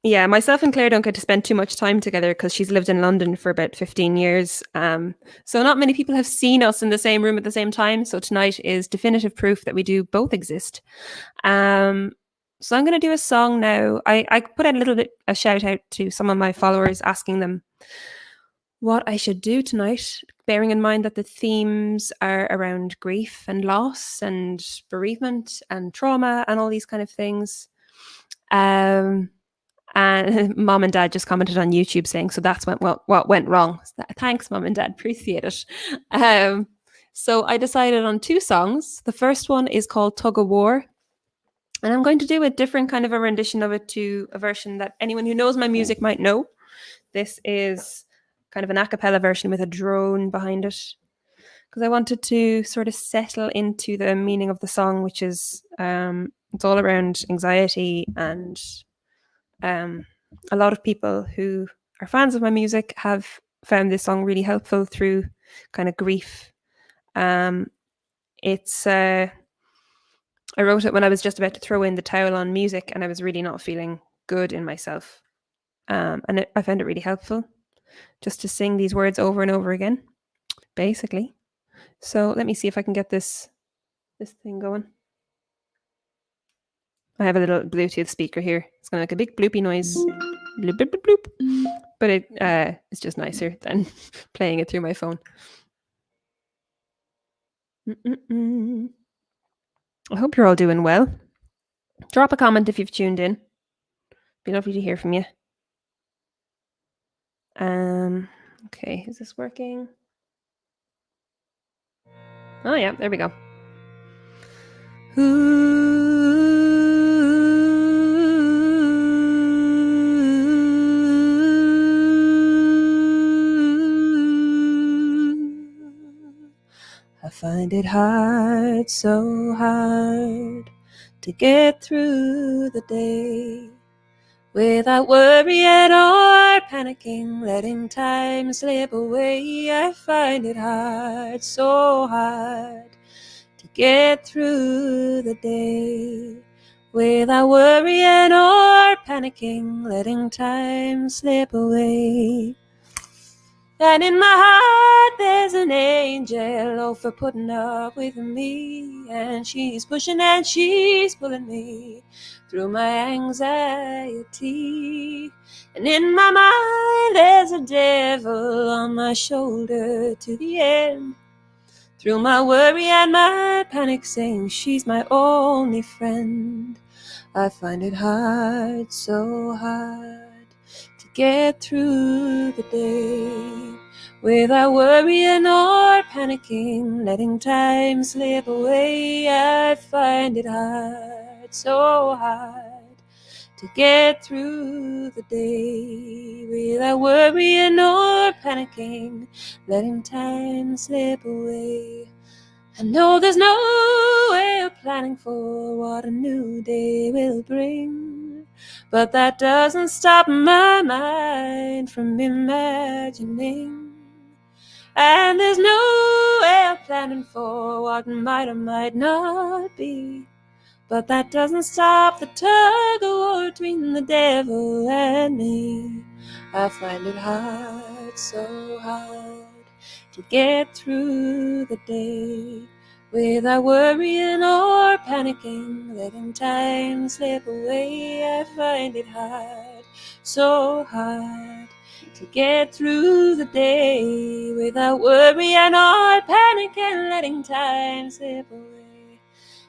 yeah, myself and Claire don't get to spend too much time together because she's lived in London for about 15 years. So not many people have seen us in the same room at the same time. So tonight is definitive proof that we do both exist. So I'm going to do a song now. I put out a shout out to some of my followers asking them what I should do tonight, bearing in mind that the themes are around grief and loss and bereavement and trauma and all these kind of things. And mom and dad just commented on YouTube saying, so that's what went wrong. Thanks, mom and dad. Appreciate it. So I decided on two songs. The first one is called Tug of War. And I'm going to do a different kind of a rendition of it to a version that anyone who knows my music might know. This is kind of an a cappella version with a drone behind it, because I wanted to sort of settle into the meaning of the song, which is it's all around anxiety, and a lot of people who are fans of my music have found this song really helpful through kind of grief. I wrote it when I was just about to throw in the towel on music and I was really not feeling good in myself. And I found it really helpful just to sing these words over and over again, basically. So let me see if I can get this thing going. I have a little Bluetooth speaker here. It's going to make a big bloopy noise. bloop, bloop, bloop, bloop. But it's just nicer than playing it through my phone. I hope you're all doing well. Drop a comment if you've tuned in. Be lovely to hear from you. Okay, is this working? Oh yeah, there we go. I find it hard, so hard, to get through the day without worrying or panicking, letting time slip away. I find it hard, so hard, to get through the day without worrying or panicking, letting time slip away. And in my heart there's an angel, oh, for putting up with me. And she's pushing and she's pulling me through my anxiety. And in my mind there's a devil on my shoulder to the end, through my worry and my panic, saying she's my only friend. I find it hard, so hard, to get through the day without worrying or panicking, letting time slip away. I find it hard, so hard, to get through the day without worrying or panicking, letting time slip away. I know there's no way of planning for what a new day will bring, but that doesn't stop my mind from imagining. And there's no way of planning for what might or might not be, but that doesn't stop the tug of war between the devil and me. I find it hard, so hard, to get through the day without worrying or panicking, letting time slip away. I find it hard, so hard, to get through the day without worrying or panicking, letting time slip away.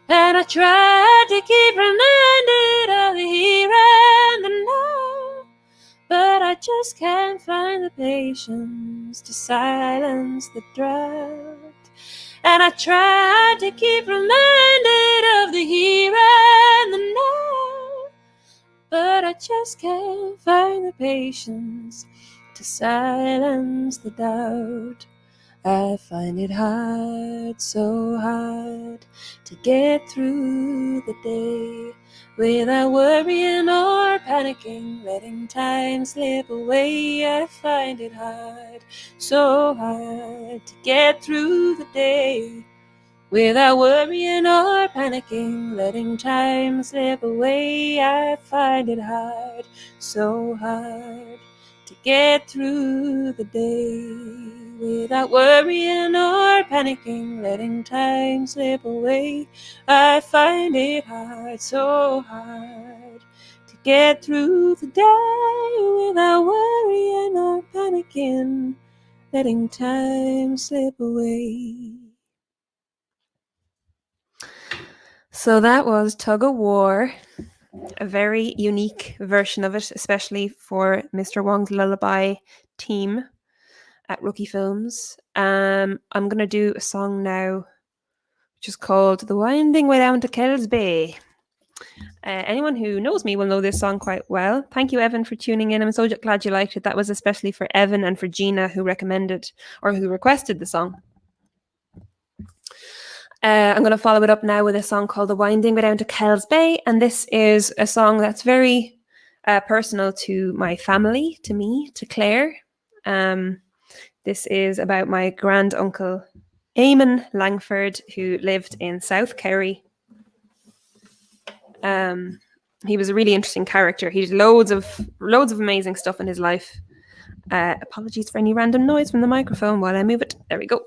And I tried to keep reminded of the here and the now, but I just can't find the patience to silence the drought. And I tried to keep reminded of the here and the now, but I just can't find the patience to silence the doubt. I find it hard, so hard, to get through the day without worrying or panicking, letting time slip away. I find it hard, so hard, to get through the day without worrying or panicking, letting time slip away. I find it hard, so hard, to get through the day without worrying or panicking, letting time slip away. I find it hard, so hard, to get through the day without worrying or panicking, letting time slip away. So that was Tug of War, a very unique version of it, especially for Mr. Wong's Lullaby team at Rookie Films. I'm going to do a song now, which is called The Winding Way Down to Kells Bay. Anyone who knows me will know this song quite well. Thank you, Evan, for tuning in. I'm so glad you liked it. That was especially for Evan and for Gina, who recommended or who requested the song. I'm going to follow it up now with a song called The Winding Way Down to Kells Bay. And this is a song that's very personal to my family, to me, to Claire. This is about my granduncle, Emma Langford, who lived in South Kerry. He was a really interesting character. He did loads of amazing stuff in his life. Apologies for any random noise from the microphone while I move it. There we go.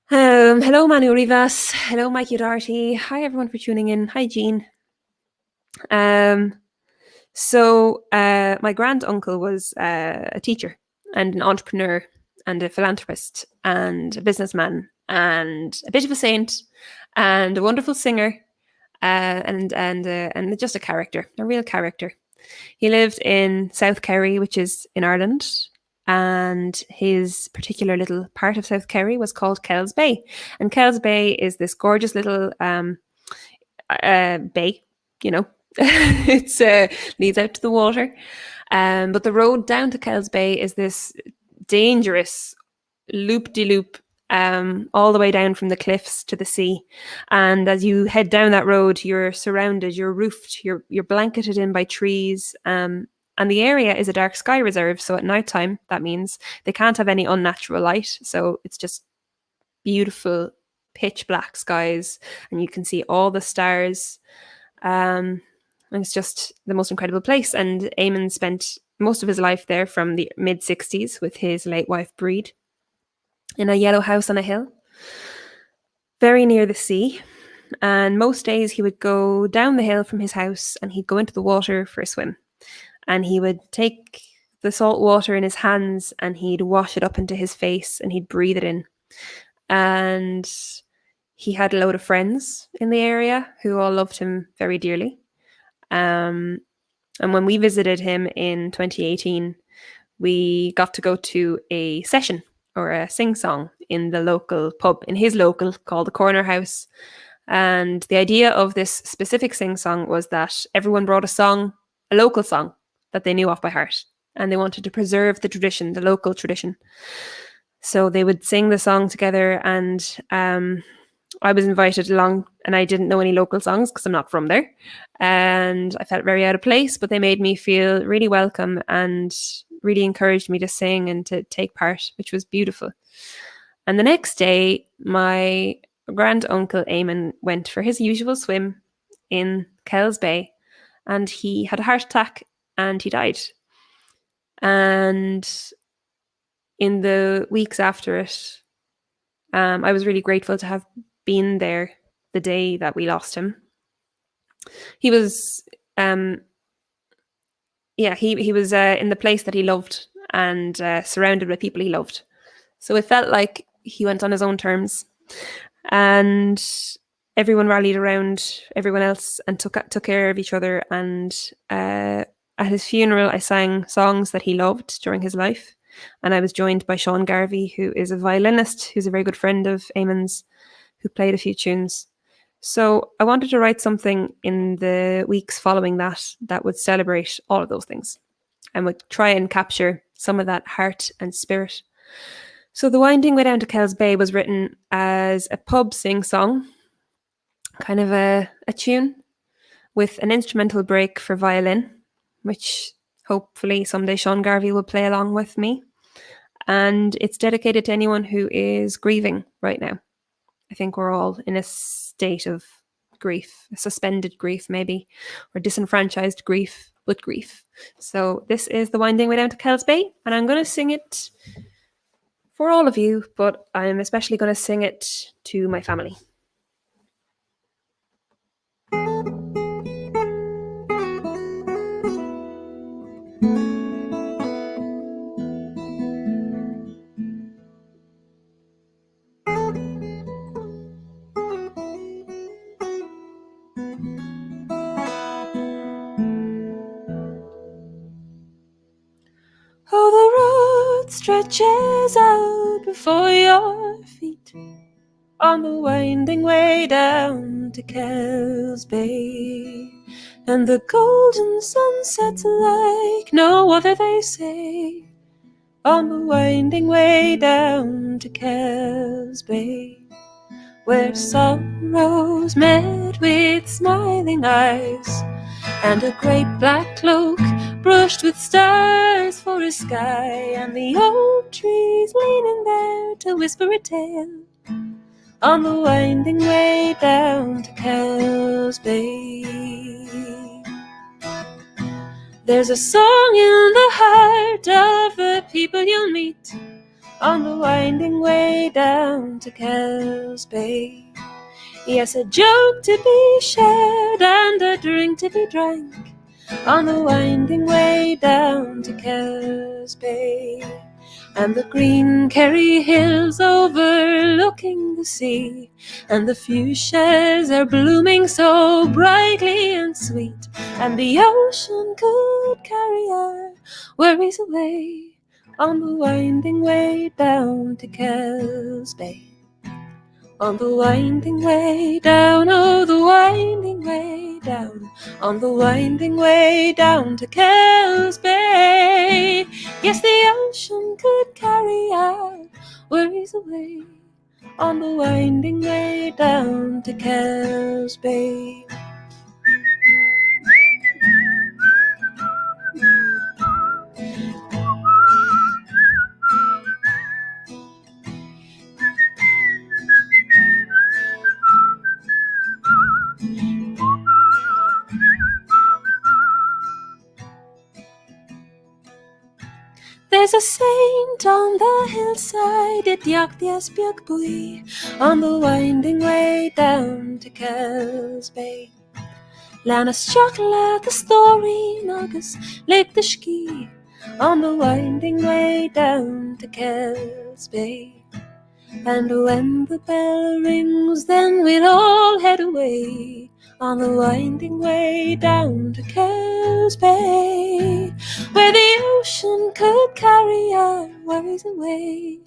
Hello, Manu Rivas. Hello, Mikey Doherty. Hi, everyone, for tuning in. Hi, Jean. So my grand uncle was a teacher and an entrepreneur and a philanthropist and a businessman and a bit of a saint and a wonderful singer and just a character, a real character. He lived in South Kerry, which is in Ireland, and his particular little part of South Kerry was called Kells Bay. And Kells Bay is this gorgeous little bay, you know. It's leads out to the water. But the road down to Kells Bay is this dangerous loop-de-loop all the way down from the cliffs to the sea. And as you head down that road, you're surrounded, you're roofed, you're blanketed in by trees. And the area is a dark sky reserve. So at nighttime, that means they can't have any unnatural light. So it's just beautiful pitch black skies, and you can see all the stars. And it's just the most incredible place. And Eamon spent most of his life there from the mid-60s with his late wife, Breed, in a yellow house on a hill, very near the sea. And most days he would go down the hill from his house and he'd go into the water for a swim. And he would take the salt water in his hands and he'd wash it up into his face and he'd breathe it in. And he had a load of friends in the area who all loved him very dearly. And when we visited him in 2018, we got to go to a session or a sing-song in the local pub, in his local, called the Corner House. And the idea of this specific sing-song was that everyone brought a song, a local song that they knew off by heart. And they wanted to preserve the tradition, the local tradition. So they would sing the song together, and I was invited along, and I didn't know any local songs because I'm not from there. And I felt very out of place, but they made me feel really welcome and really encouraged me to sing and to take part, which was beautiful. And the next day, my grand uncle Eamon went for his usual swim in Kells Bay, and he had a heart attack and he died. And in the weeks after it, I was really grateful to have been there the day that we lost him. He was, he was in the place that he loved and surrounded by people he loved. So it felt like he went on his own terms, and everyone rallied around everyone else and took care of each other. And at his funeral, I sang songs that he loved during his life. And I was joined by Sean Garvey, who is a violinist, who's a very good friend of Eamon's, who played a few tunes. So I wanted to write something in the weeks following that would celebrate all of those things and would try and capture some of that heart and spirit. So The Winding Way Down to Kells Bay was written as a pub sing-song, kind of a tune with an instrumental break for violin, which hopefully someday Sean Garvey will play along with me. And it's dedicated to anyone who is grieving right now. I think we're all in a state of grief, a suspended grief maybe, or disenfranchised grief, but grief. So this is The Winding Way Down to Kells Bay, and I'm going to sing it for all of you, but I'm especially going to sing it to my family. Oh, the road stretches out before your feet on the winding way down to Kells Bay, and the golden sun sets like no other, they say, on the winding way down to Kells Bay, where sorrows met with smiling eyes, and a great black cloak brushed with stars for a sky, and the oak trees leaning there to whisper a tale on the winding way down to Kells Bay. There's a song in the heart of the people you'll meet on the winding way down to Kells Bay. Yes, a joke to be shared and a drink to be drank on the winding way down to Kells Bay. And the green Kerry hills overlooking the sea, and the fuchsias are blooming so brightly and sweet, and the ocean could carry our worries away on the winding way down to Kells Bay. On the winding way down, oh, the winding way down, on the winding way down to Kells Bay. Yes, the ocean could carry our worries away on the winding way down to Kells Bay. There's a saint on the hillside at Bui, on the winding way down to Kells Bay. Lannis Chocolate, the story, Nagus, Lake the Ski, on the winding way down to Kells Bay. And when the bell rings, then we'll all head away on the winding way down to Kells Bay, where the ocean could carry our worries away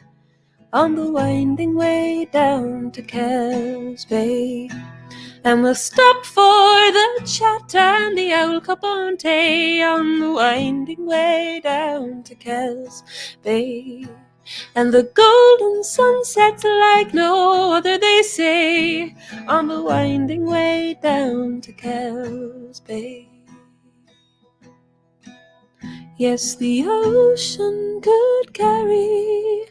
on the winding way down to Kells Bay. And we'll stop for the chat and the owl cup on tea on the winding way down to Kells Bay. And the golden sun sets like no other, they say, on the winding way down to Kells Bay. Yes, the ocean could carry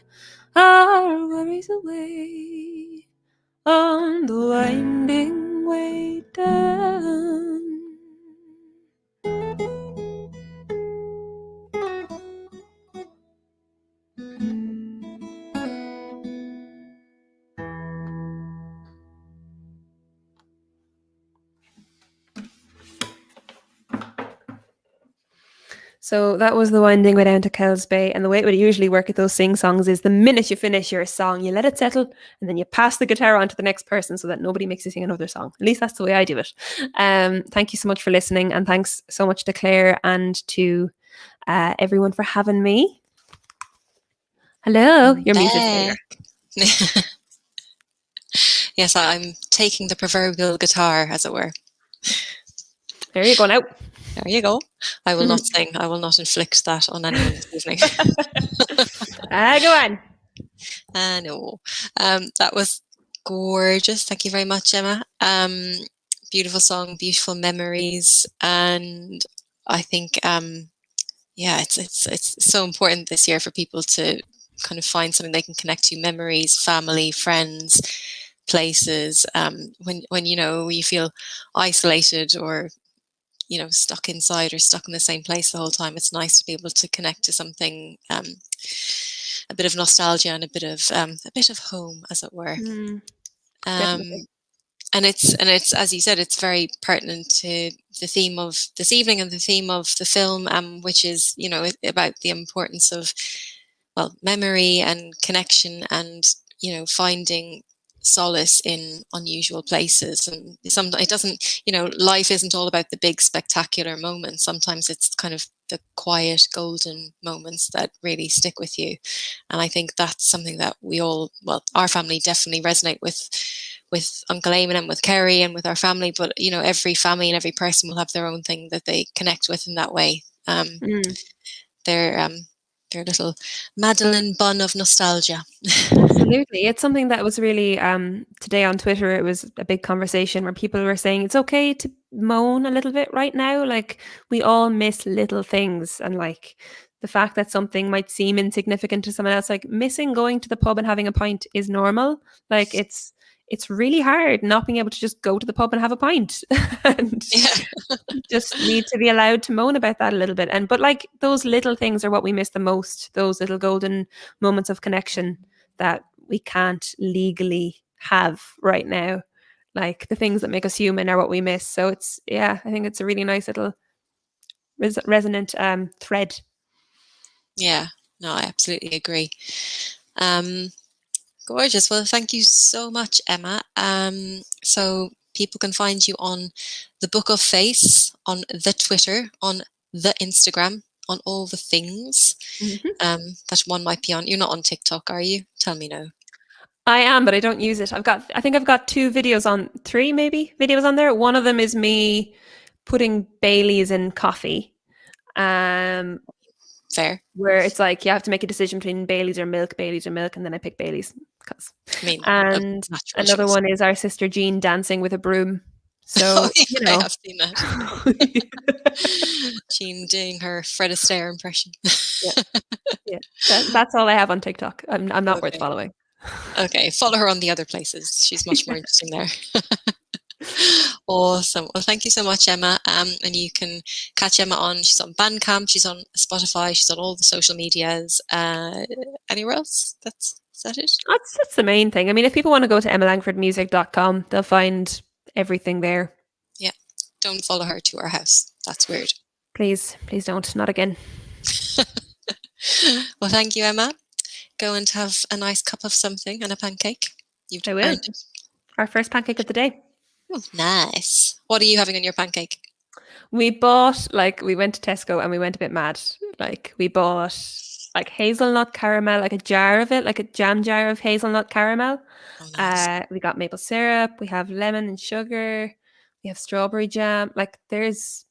our worries away on the winding way down. So that was the winding way down to Kells Bay. And the way it would usually work at those sing-songs is the minute you finish your song, you let it settle and then you pass the guitar on to the next person so that nobody makes you sing another song. At least that's the way I do it. Thank you so much for listening, and thanks so much to Claire and to everyone for having me. Hello, you're muted. Yes, I'm taking the proverbial guitar, as it were. There you go now. There you go. I will not sing. I will not inflict that on anyone this evening. Go on. No. That was gorgeous. Thank you very much, Emma. Beautiful song, beautiful memories, and I think it's so important this year for people to kind of find something they can connect to: memories, family, friends, places. When you feel isolated or stuck inside or stuck in the same place the whole time, it's nice to be able to connect to something, a bit of nostalgia and a bit of home, as it were. And it's as you said, it's very pertinent to the theme of this evening and the theme of the film, which is about the importance of memory and connection, and finding solace in unusual places. And sometimes it doesn't, life isn't all about the big spectacular moments. Sometimes it's kind of the quiet golden moments that really stick with you. And I think that's something that we all, our family definitely resonate with Uncle Eamon and with Kerry and with our family, but every family and every person will have their own thing that they connect with in that way. Their little Madeleine bun of nostalgia. Absolutely. It's something that was really, today on Twitter, it was a big conversation where people were saying it's okay to moan a little bit right now. Like, we all miss little things, and like the fact that something might seem insignificant to someone else, like missing going to the pub and having a pint, is normal. Like, it's really hard not being able to just go to the pub and have a pint. And just need to be allowed to moan about that a little bit. But like, those little things are what we miss the most, those little golden moments of connection that we can't legally have right now. Like, the things that make us human are what we miss. So I think it's a really nice little resonant thread. Yeah, no, I absolutely agree. Gorgeous. Well, thank you so much, Emma. So people can find you on the Book of Face, on the Twitter, on the Instagram, on all the things that one might be on. You're not on TikTok, are you? Tell me no. I am, but I don't use it. I think I've got 3 videos on there. One of them is me putting Baileys in coffee. Fair. Where it's like you have to make a decision between Baileys or milk, and then I pick Baileys. And another one is our sister Jean dancing with a broom. So I have seen that. Jean doing her Fred Astaire impression. Yeah. That's all I have on TikTok. I'm not worth following. Okay, follow her on the other places. She's much more interesting there. Awesome. Well, thank you so much, Emma. And you can catch Emma she's on Bandcamp, she's on Spotify, she's on all the social medias. Anywhere else? Is that it? That's the main thing. I mean, if people want to go to emmalangfordmusic.com, they'll find everything there. Yeah. Don't follow her to her house. That's weird. Please don't. Not again. Well, thank you, Emma. Go and have a nice cup of something and a pancake. I will. Our first pancake of the day. Oh, nice. What are you having on your pancake? We bought, we went to Tesco and we went a bit mad. We bought hazelnut caramel, a jar of it, a jam jar of hazelnut caramel. Oh, nice. We got maple syrup. We have lemon and sugar. We have strawberry jam. There's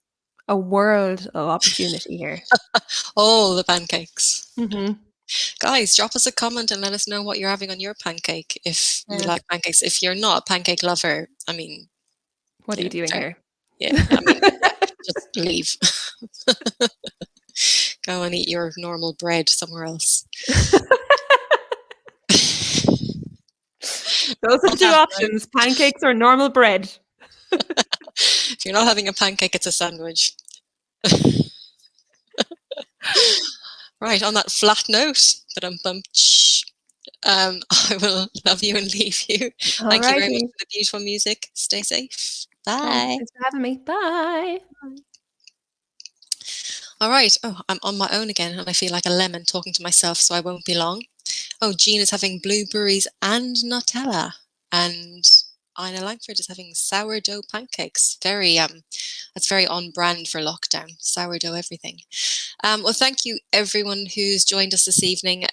a world of opportunity here. All the pancakes. Mm-hmm. Guys, drop us a comment and let us know what you're having on your pancake if you like pancakes. If you're not a pancake lover, I mean... What are you doing here? Yeah, I mean, just leave. Go and eat your normal bread somewhere else. Those are 2 options, pancakes or normal bread. If you're not having a pancake, it's a sandwich. Right, on that flat note, I will love you and leave you. Thank you very much for the beautiful music. Stay safe. Bye. Thanks for having me. Bye. All right. Oh, I'm on my own again, and I feel like a lemon talking to myself, so I won't be long. Oh, Jean is having blueberries and Nutella, and Ina Lankford is having sourdough pancakes. That's very on brand for lockdown. Sourdough everything. Well, thank you everyone who's joined us this evening.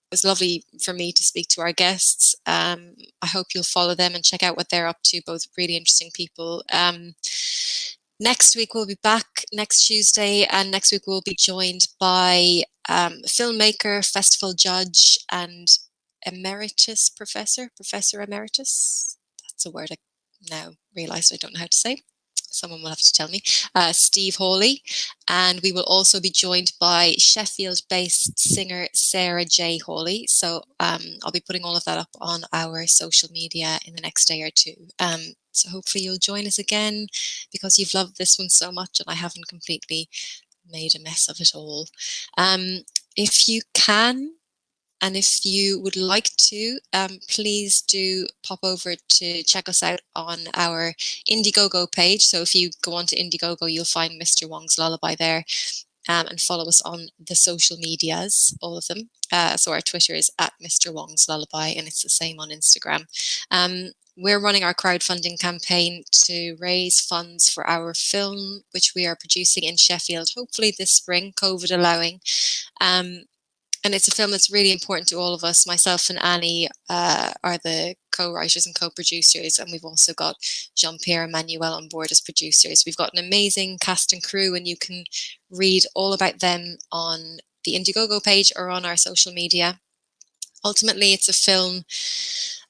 It was lovely for me to speak to our guests. I hope you'll follow them and check out what they're up to, both really interesting people. Next week we'll be back next Tuesday, and next week we'll be joined by filmmaker, festival judge, and Professor Emeritus. That's a word I now realise I don't know how to say. Someone will have to tell me. Steve Hawley. And we will also be joined by Sheffield-based singer Sarah J. Hawley. So I'll be putting all of that up on our social media in the next day or two. So hopefully you'll join us again, because you've loved this one so much and I haven't completely made a mess of it all. If you can, and if you would like to, please do pop over to check us out on our Indiegogo page. So if you go onto Indiegogo, you'll find Mr. Wong's Lullaby there, and follow us on the social medias, all of them. So our Twitter is at Mr. Wong's Lullaby, and it's the same on Instagram. We're running our crowdfunding campaign to raise funds for our film, which we are producing in Sheffield, hopefully this spring, COVID allowing. And it's a film that's really important to all of us. Myself and Annie are the co-writers and co-producers, and we've also got Jean-Pierre and Manuel on board as producers. We've got an amazing cast and crew, and you can read all about them on the Indiegogo page or on our social media. Ultimately, it's a film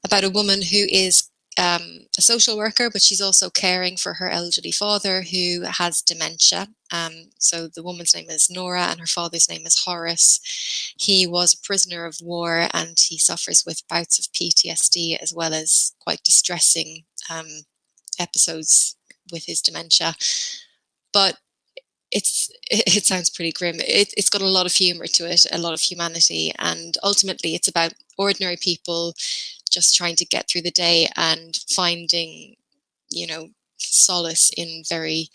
about a woman who is a social worker, but she's also caring for her elderly father who has dementia. So the woman's name is Nora and her father's name is Horace. He was a prisoner of war and he suffers with bouts of PTSD as well as quite distressing episodes with his dementia. But it sounds pretty grim. It's got a lot of humor to it, a lot of humanity, and ultimately it's about ordinary people just trying to get through the day and finding, solace in very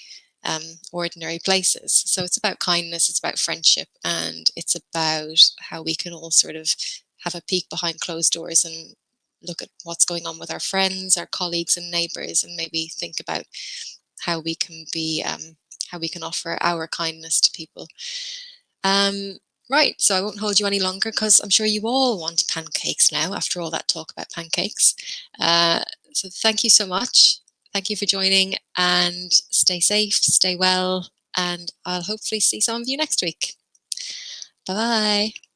ordinary places. So it's about kindness, it's about friendship, and it's about how we can all sort of have a peek behind closed doors and look at what's going on with our friends, our colleagues and neighbours, and maybe think about how we can be, how we can offer our kindness to people. Right, so I won't hold you any longer because I'm sure you all want pancakes now after all that talk about pancakes. So thank you so much. Thank you for joining, and stay safe, stay well, and I'll hopefully see some of you next week. Bye-bye.